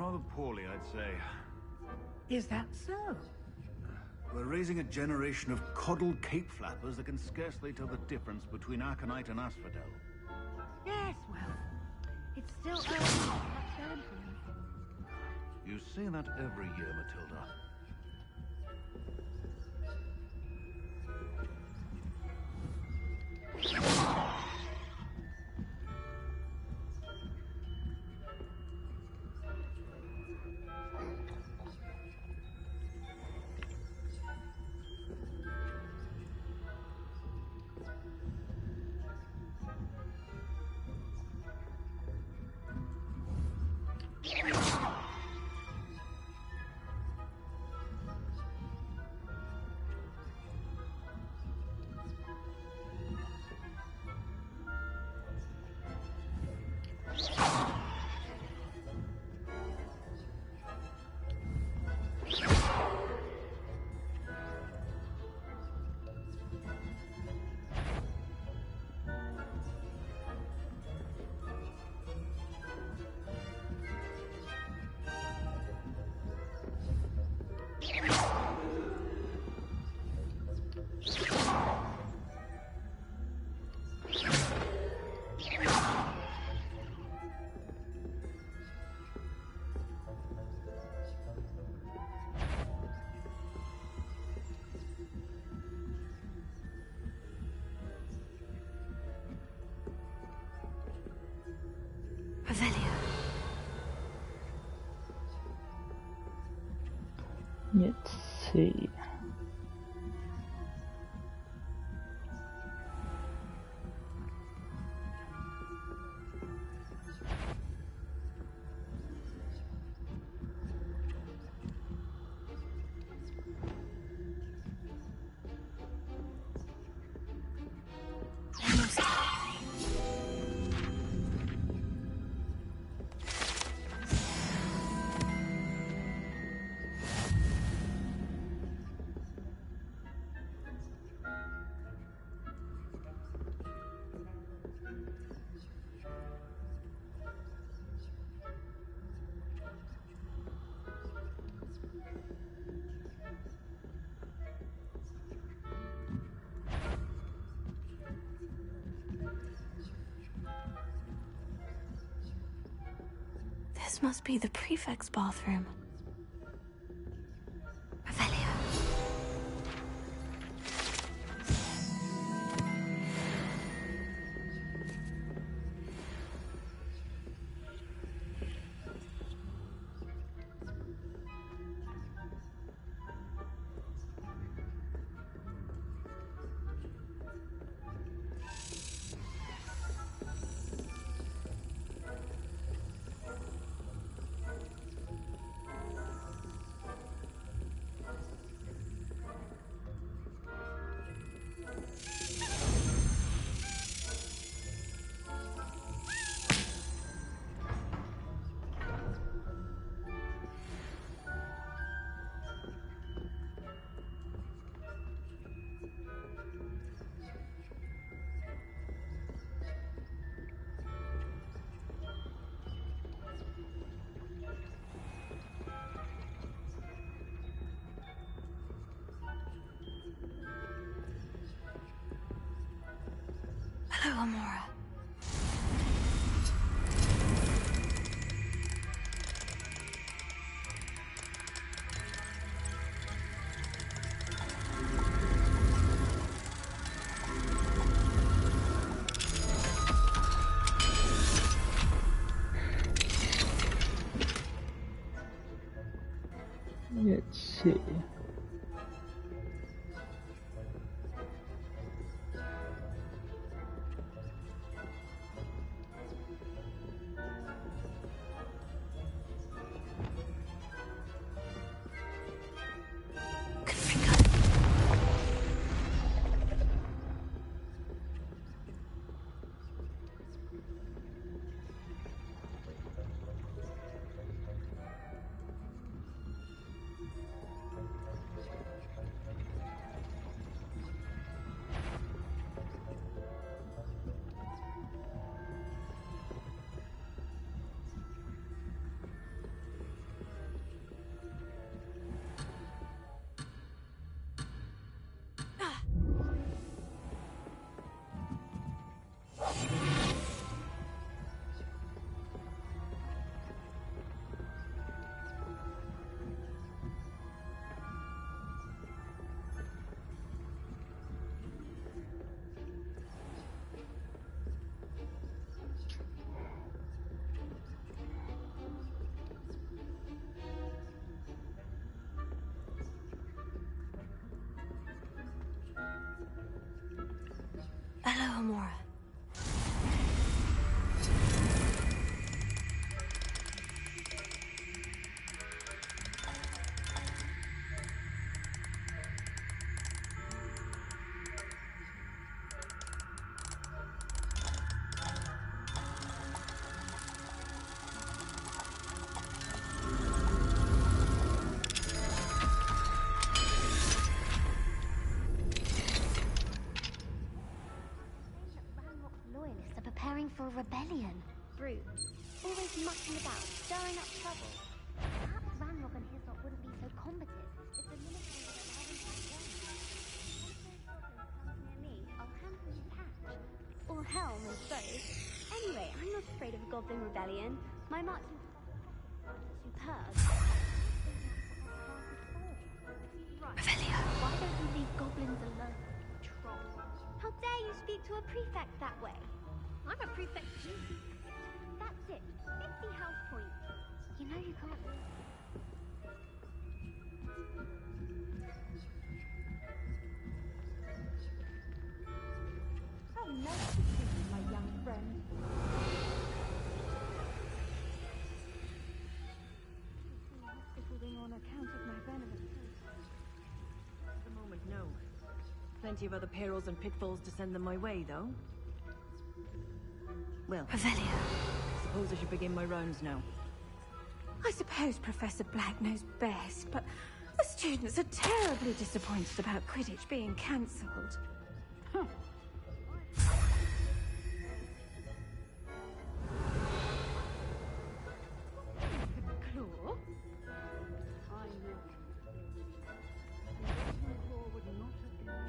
Rather poorly, I'd say. Is that so? We're raising a generation of coddled cape flappers that can scarcely tell the difference between aconite and asphodel. Yes, well, it's still early. That's their influence. You say that every year, Matilda. Revelio. Let's see. This must be the prefect's bathroom. Revelio. Hello, Amora. Let's see. Hello, Amora. Loyalists are preparing for a rebellion. Brute. Always mucking about, stirring up trouble. Perhaps Ranrock and Hislop wouldn't be so combative if the military would allow them to join. Once those goblins comes near me, I'll hand them his hatch. Or helm, I suppose. Anyway, I'm not afraid of a goblin rebellion. My marching superb. Revelio. Why don't you leave goblins alone, troll? How dare you speak to a prefect that way? I'm a prefect too. That's it. 50 house points. You know you can't. How nice to see you, my young friend. Hospitaling on account of my venomous tooth. At the moment, no. Plenty of other perils and pitfalls to send them my way, though. Well, Revelio. I suppose I should begin my rounds now. I suppose Professor Black knows best, but the students are terribly disappointed about Quidditch being cancelled. Huh. Claw? I knew it. The original claw would not have been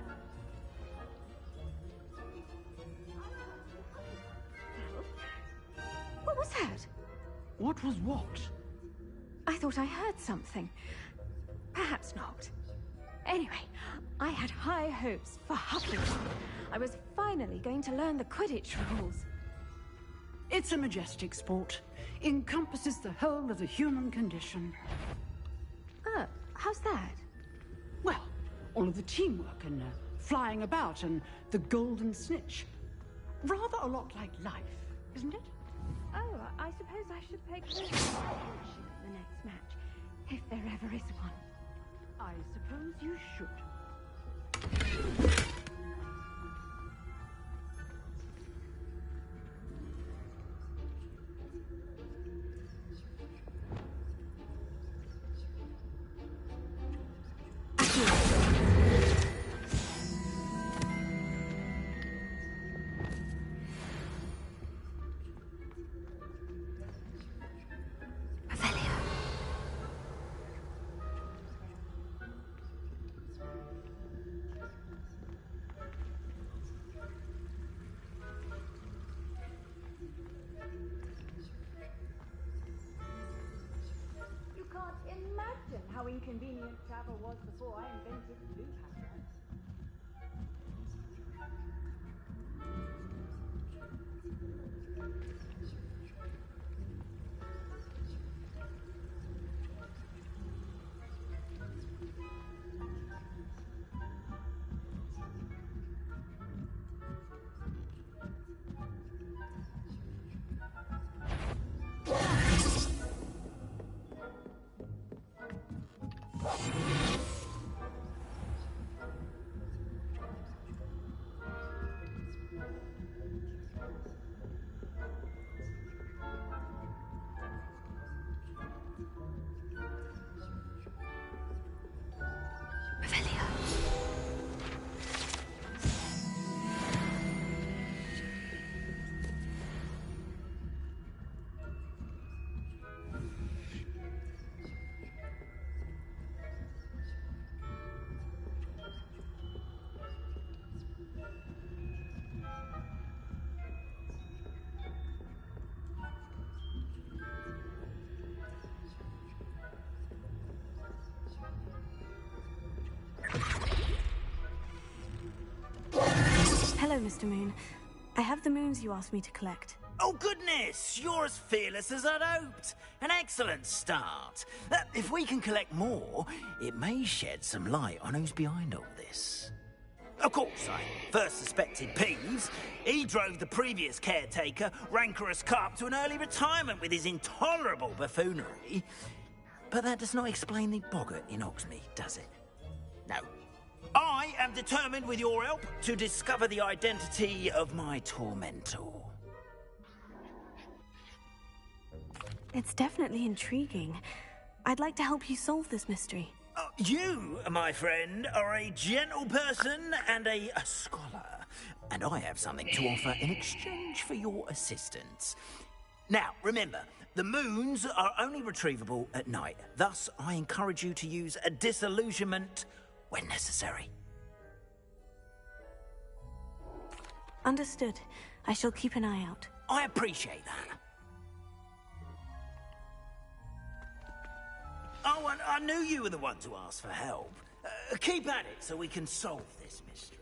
What was that? What was what? I thought I heard something. Perhaps not. Anyway, I had high hopes for Hufflepuff. I was finally going to learn the Quidditch rules. It's a majestic sport. Encompasses the whole of the human condition. How's that? Well, all of the teamwork and flying about and the golden snitch. Rather a lot like life, isn't it? Oh, I suppose I should pay close attention at the next match, if there ever is one. I suppose you should. You can't imagine how inconvenient travel was before I invented blue powder. Hello, Mr. Moon. I have the moons you asked me to collect. Oh, goodness! You're as fearless as I'd hoped. An excellent start. If we can collect more, it may shed some light on who's behind all this. Of course, I first suspected Peeves. He drove the previous caretaker, rancorous Carp, to an early retirement with his intolerable buffoonery. But that does not explain the boggart in Hogsmeade, does it? No. I am determined, with your help, to discover the identity of my tormentor. It's definitely intriguing. I'd like to help you solve this mystery. You, my friend, are a gentle person and a scholar, and I have something to offer in exchange for your assistance. Now, remember, the moons are only retrievable at night. Thus, I encourage you to use a disillusionment when necessary. Understood. I shall keep an eye out. I appreciate that. Oh, and I knew you were the one to ask for help. Keep at it so we can solve this mystery.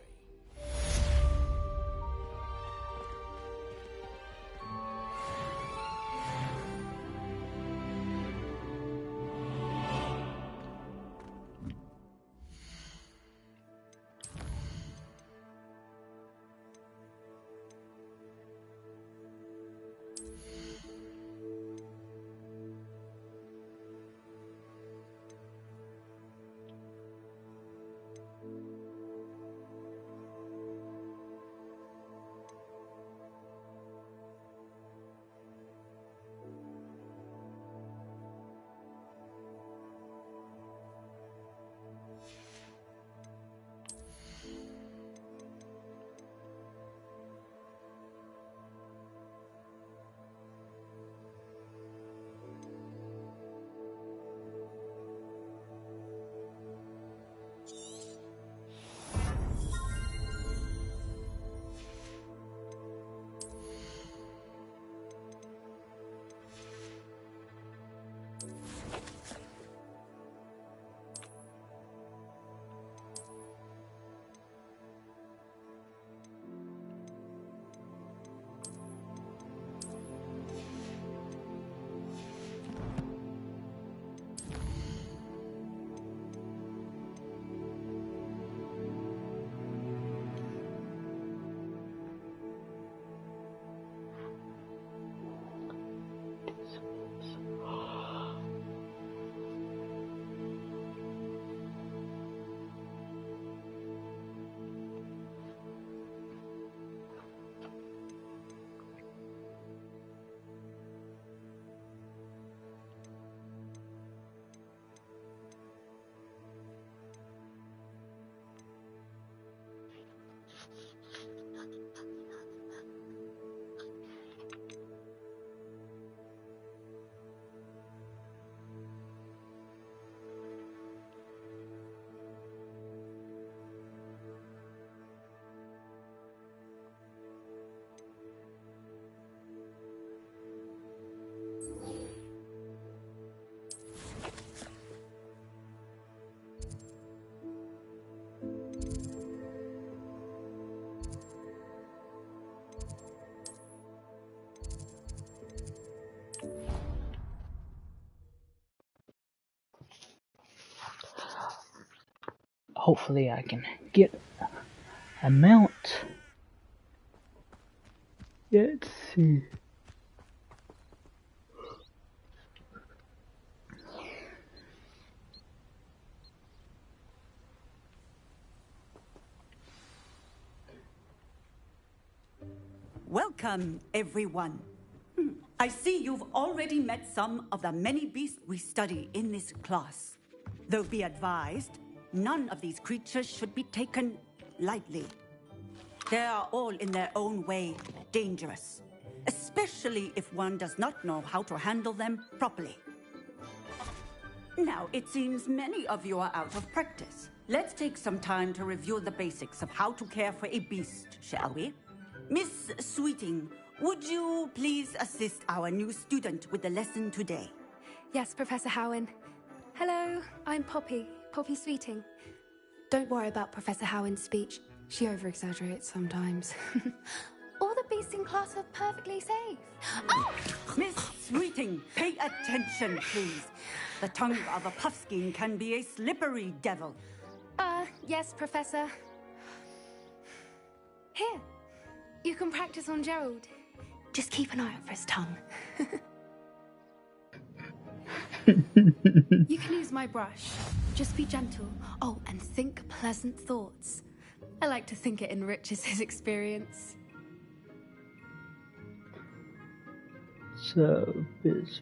Hopefully I can get a mount. Let's see. Welcome, everyone. I see you've already met some of the many beasts we study in this class. Though be advised, none of these creatures should be taken lightly. They are all in their own way dangerous, especially if one does not know how to handle them properly. Now, it seems many of you are out of practice. Let's take some time to review the basics of how to care for a beast, shall we? Miss Sweeting, would you please assist our new student with the lesson today? Yes, Professor Howen. Hello, I'm Poppy Sweeting. Don't worry about Professor Howen's speech. She over-exaggerates sometimes. All the beasts in class are perfectly safe. Oh! Miss Sweeting, pay attention, please. The tongue of a puffskein can be a slippery devil. Yes, Professor. Here, you can practice on Gerald. Just keep an eye out for his tongue. You can use my brush. Just be gentle. Oh, and think pleasant thoughts. I like to think it enriches his experience. So, biz.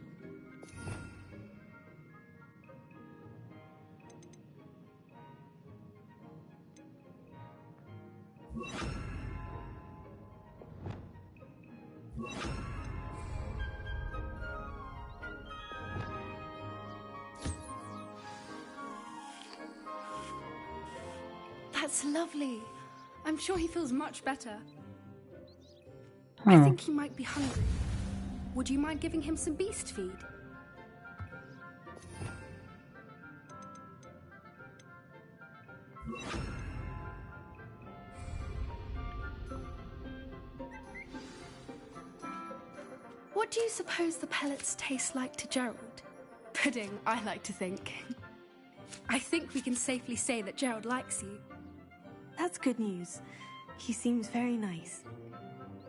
That's lovely. I'm sure he feels much better. Huh. I think he might be hungry. Would you mind giving him some beast feed? What do you suppose the pellets taste like to Gerald? Pudding, I like to think. I think we can safely say that Gerald likes you. That's good news. He seems very nice.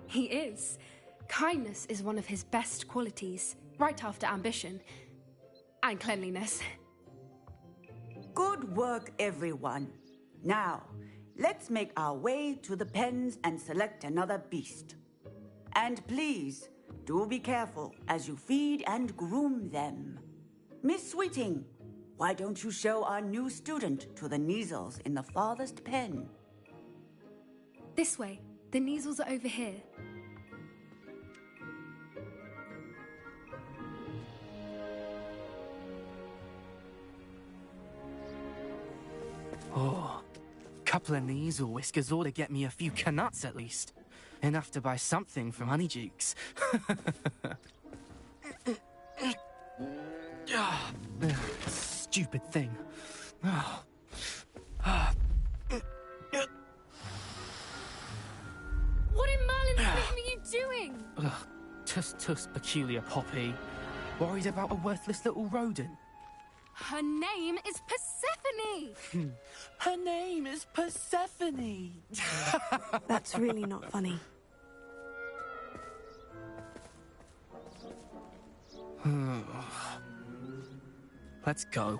He is. Kindness is one of his best qualities, right after ambition. And cleanliness. Good work, everyone. Now, let's make our way to the pens and select another beast. And please, do be careful as you feed and groom them. Miss Sweeting, why don't you show our new student to the Kneazles in the farthest pen? This way. The Kneazles are over here. Oh, couple of Kneazle whiskers ought to get me a few canuts at least. Enough to buy something from Honeydukes. Stupid thing. What in Merlin's name are you doing? Tuss, peculiar Poppy. Worried about a worthless little rodent. Her name is Persephone! Her name is Persephone! That's really not funny. Let's go.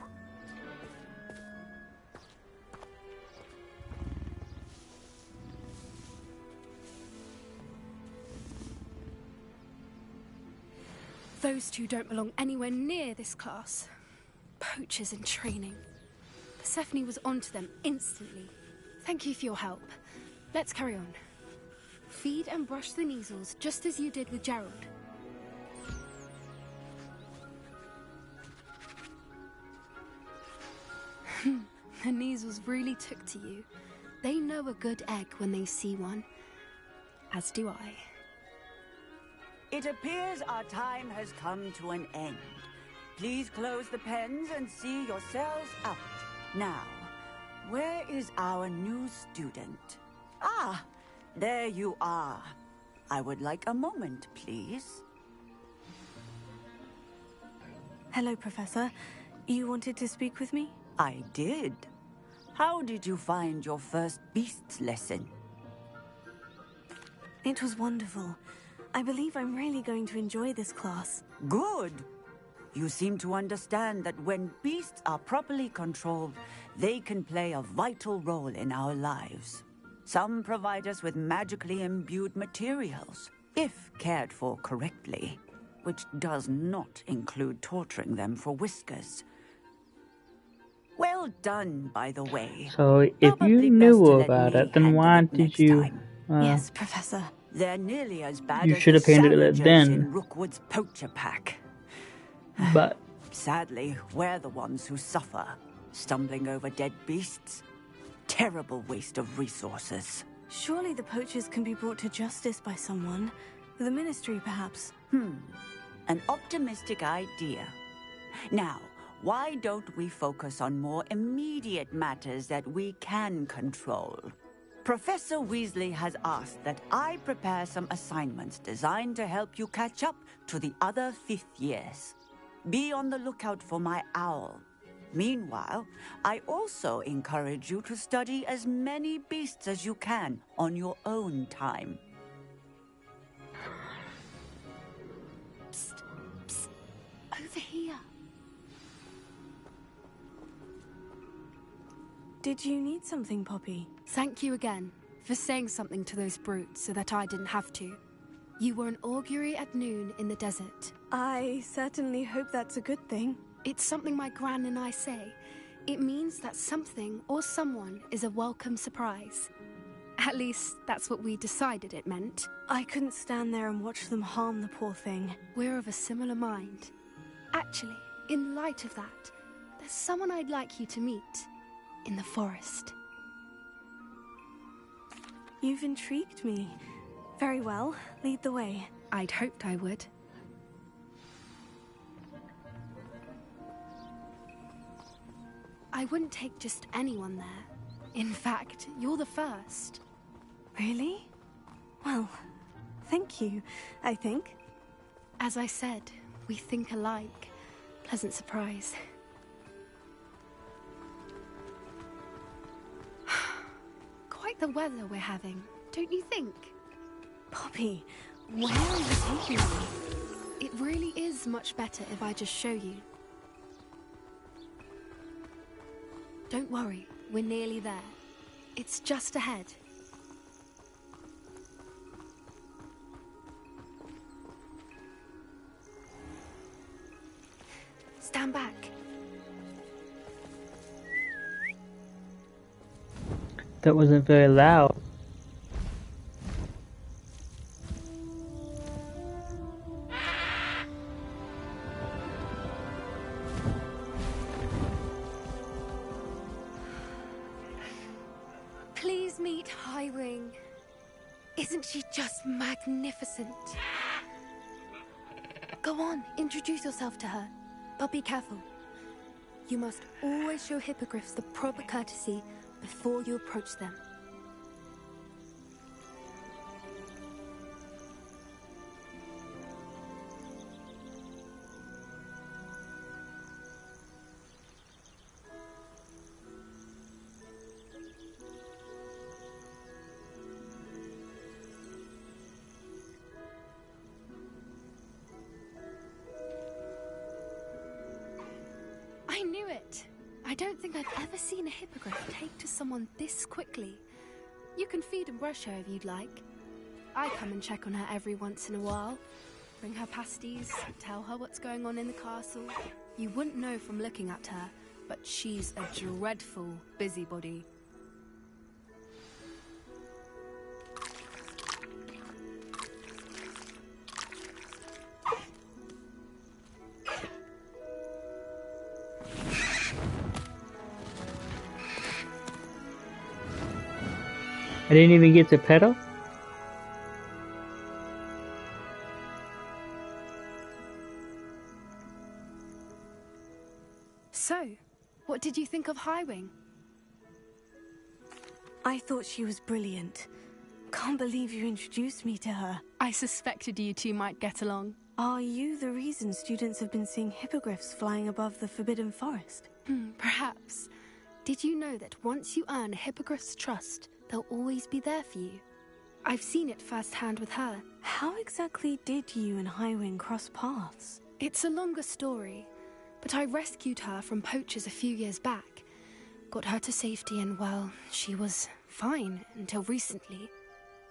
Those two don't belong anywhere near this class. Poachers in training. Persephone was onto them instantly. Thank you for your help. Let's carry on. Feed and brush the Kneazles just as you did with Gerald. The Kneazles really took to you. They know a good egg when they see one. As do I. It appears our time has come to an end. Please close the pens and see yourselves out. Now, where is our new student? Ah, there you are. I would like a moment, please. Hello, Professor. You wanted to speak with me? I did. How did you find your first beasts lesson? It was wonderful. I believe I'm really going to enjoy this class. Good. You seem to understand that when beasts are properly controlled, they can play a vital role in our lives. Some provide us with magically imbued materials, if cared for correctly, which does not include torturing them for whiskers. Well done, by the way. So, if you knew about it, then why did you... Yes, Professor. They're nearly as bad you as should have the painted it savages then. in Rookwood's poacher pack. But sadly, we're the ones who suffer, stumbling over dead beasts. Terrible waste of resources. Surely the poachers can be brought to justice by someone. The Ministry, perhaps. An optimistic idea. Now, why don't we focus on more immediate matters that we can control? Professor Weasley has asked that I prepare some assignments designed to help you catch up to the other 5th years. Be on the lookout for my owl. Meanwhile, I also encourage you to study as many beasts as you can on your own time. Psst, psst, over here. Did you need something, Poppy? Thank you again for saying something to those brutes so that I didn't have to. You were an augury at noon in the desert. I certainly hope that's a good thing. It's something my gran and I say. It means that something or someone is a welcome surprise. At least, that's what we decided it meant. I couldn't stand there and watch them harm the poor thing. We're of a similar mind. Actually, in light of that, there's someone I'd like you to meet. In the forest. You've intrigued me. Very well, lead the way. I'd hoped I would. I wouldn't take just anyone there. In fact, you're the first. Really? Well, thank you, I think. As I said, we think alike. Pleasant surprise. Quite the weather we're having, don't you think? Poppy, where are you taking me? It really is much better if I just show you. Don't worry, we're nearly there. It's just ahead. Stand back. That wasn't very loud. Please meet Highwing. Isn't she just magnificent? Go on, introduce yourself to her. But be careful. You must always show hippogriffs the proper courtesy before you approach them. I knew it! I don't think I've ever seen a hippogriff take to someone this quickly. You can feed and brush her if you'd like. I come and check on her every once in a while. Bring her pasties, tell her what's going on in the castle. You wouldn't know from looking at her, but she's a dreadful busybody. I didn't even get to pedal? So, what did you think of Highwing? I thought she was brilliant. Can't believe you introduced me to her. I suspected you two might get along. Are you the reason students have been seeing hippogriffs flying above the Forbidden Forest? Perhaps. Did you know that once you earn a hippogriff's trust, they'll always be there for you? I've seen it firsthand with her. How exactly did you and Highwing cross paths? It's a longer story, but I rescued her from poachers a few years back. Got her to safety and, well, she was fine until recently.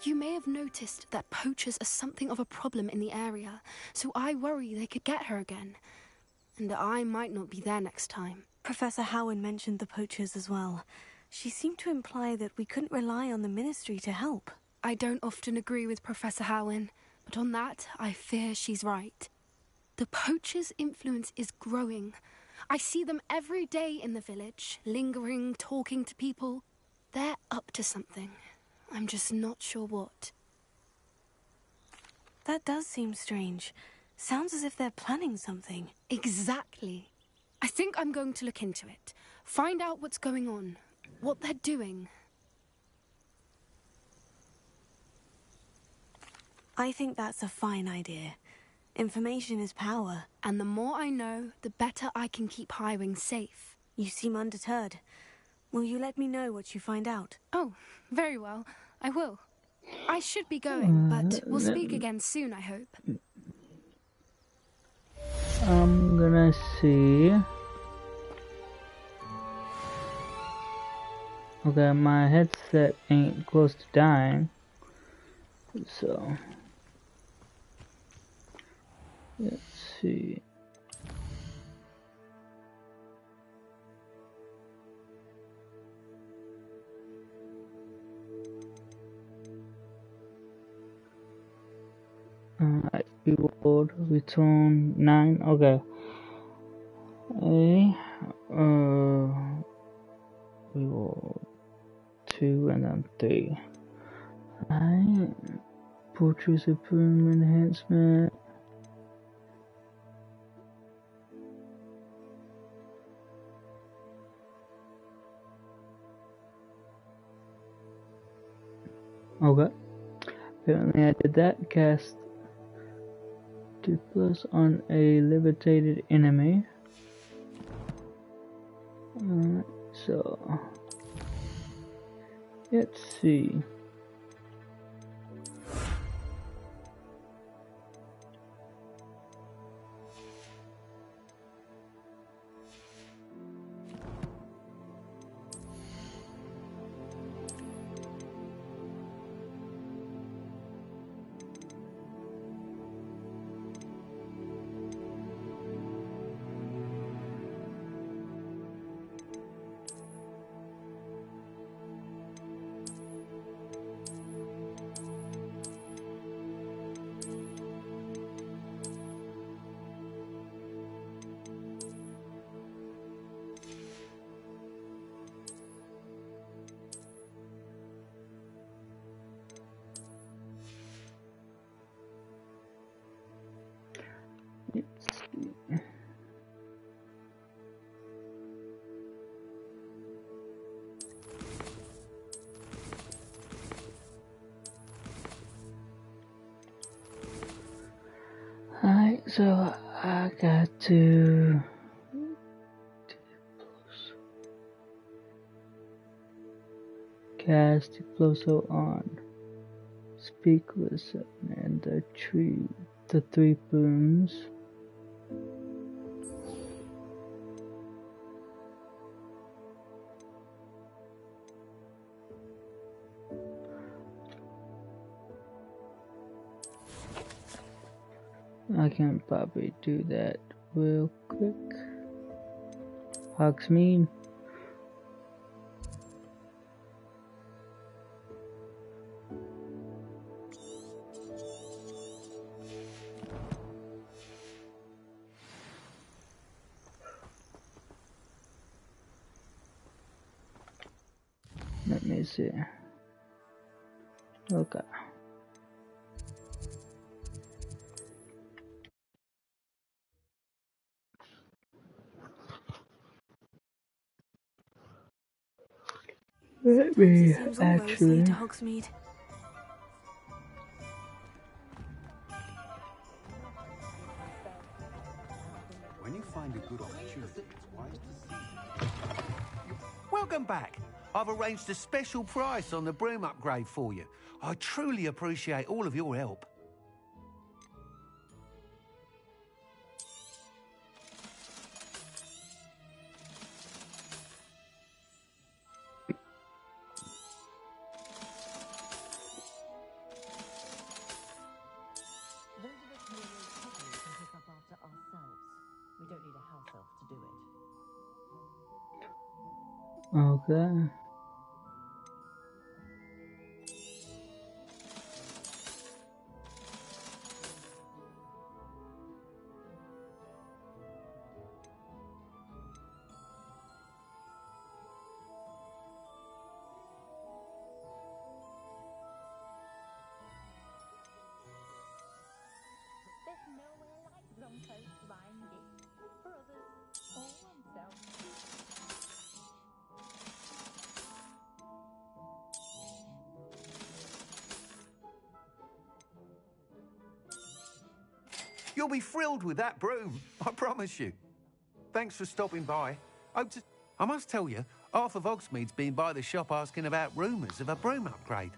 You may have noticed that poachers are something of a problem in the area, so I worry they could get her again. And I might not be there next time. Professor Howin mentioned the poachers as well. She seemed to imply that we couldn't rely on the Ministry to help. I don't often agree with Professor Howin, but on that, I fear she's right. The poachers' influence is growing. I see them every day in the village, lingering, talking to people. They're up to something. I'm just not sure what. That does seem strange. Sounds as if they're planning something. Exactly. I think I'm going to look into it. Find out what's going on. What they're doing. I think that's a fine idea. Information is power. And the more I know, the better I can keep Highwing safe. You seem undeterred. Will you let me know what you find out? Oh, very well. I will. I should be going, but we'll speak again soon, I hope. I'm gonna see. Okay, my headset ain't close to dying, so let's see. Reward return 9. Okay. Reward 2 and then 3. I purchase a premium enhancement. Okay. Apparently I did that. Cast 2+ on a levitated enemy. So let's see. Alright, so I got to cast Exploso on Speak Listen and the three booms. I can probably do that real quick. Hogsmeade. Let me see. Okay. Let me Seems all actually. to Hogsmeade. When you find a good opportunity, it's wise to seize it. Welcome back. I've arranged a special price on the broom upgrade for you. I truly appreciate all of your help. We don't need a house elf to do it. Okay. There's nowhere like Longcoat to find it. Brothers or oneself. You'll be thrilled with that broom, I promise you. Thanks for stopping by. Hope to... I must tell you, half of Hogsmeade's been by the shop asking about rumours of a broom upgrade.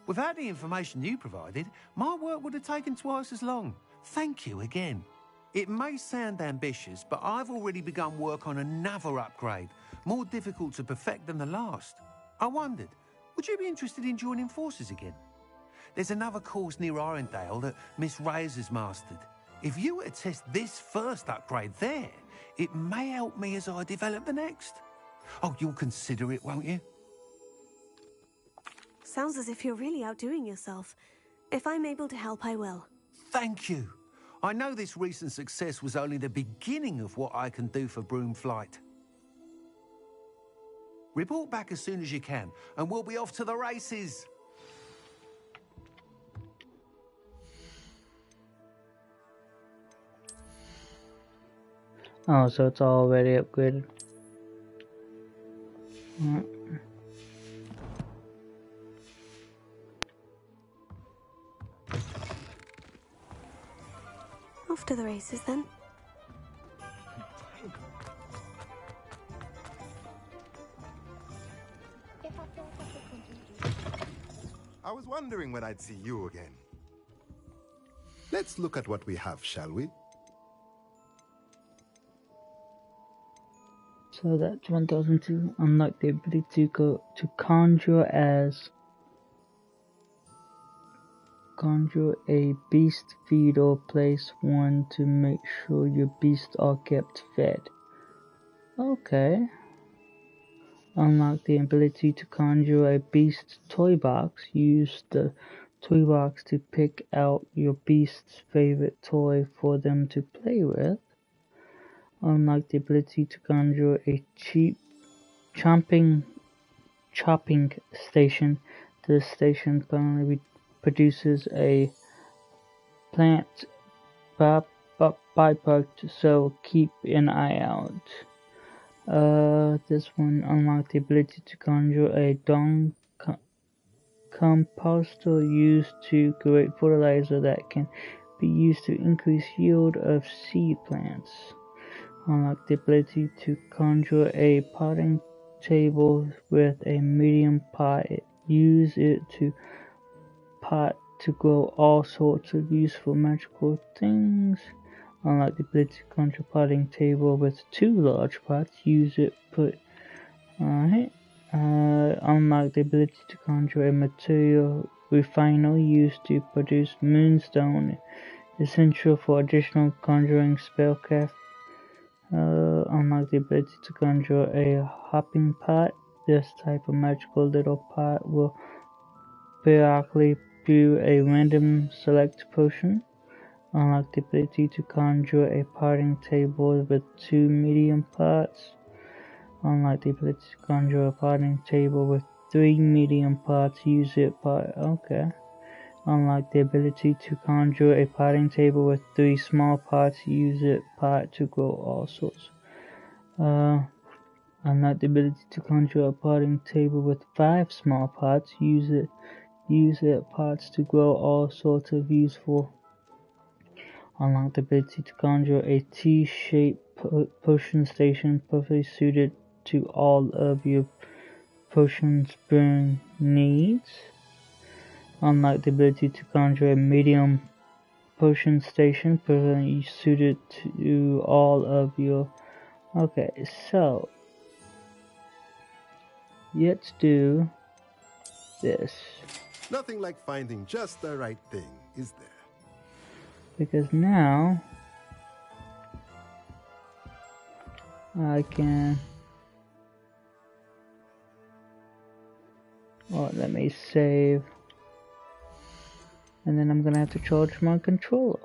Without the information you provided, my work would have taken twice as long. Thank you again. It may sound ambitious, but I've already begun work on another upgrade, more difficult to perfect than the last. I wondered, would you be interested in joining forces again? There's another course near Irondale that Miss Reyes has mastered. If you were to test this first upgrade there, it may help me as I develop the next. Oh, you'll consider it, won't you? Sounds as if you're really outdoing yourself. If I'm able to help, I will. Thank you. I know this recent success was only the beginning of what I can do for Broomflight. Report back as soon as you can, and we'll be off to the races. Oh, so it's already upgraded. Alright. Off to the races then. I was wondering when I'd see you again. Let's look at what we have, shall we? So that's 1002. Unlock the ability to go to conjure a beast feed or place one to make sure your beasts are kept fed. Okay. Unlock the ability to conjure a beast toy box. Use the toy box to pick out your beast's favorite toy for them to play with. Unlock the ability to conjure a cheap chopping station. This station currently produces a plant byproduct, so keep an eye out. This one unlocked the ability to conjure a dung composter used to create fertilizer that can be used to increase yield of seed plants. Unlock the ability to conjure a potting table with a medium pot. Use it to pot to grow all sorts of useful magical things. Unlock the ability to conjure a potting table with 2 large pots. Use it Alright. Unlock the ability to conjure a material refiner used to produce moonstone, essential for additional conjuring spellcraft. Unlock the ability to conjure a hopping pot. This type of magical little pot will periodically brew a random select potion. Unlock the ability to conjure a potting table with 2 medium pots. Unlock the ability to conjure a potting table with 3 medium pots. Use it okay. Unlock the ability to conjure a potting table with 3 small pots. Use it pot to grow all sorts. Unlock the ability to conjure a potting table with 5 small pots. Use it pots to grow all sorts of useful. Unlock the ability to conjure a T-shaped potion station perfectly suited to all of your potions brewing needs. Unlock the ability to conjure a medium potion station perfectly suited to all of your... Okay, so let's do this. Nothing like finding just the right thing, is there? Because now I can... Well, let me save. And then I'm gonna have to charge my controller.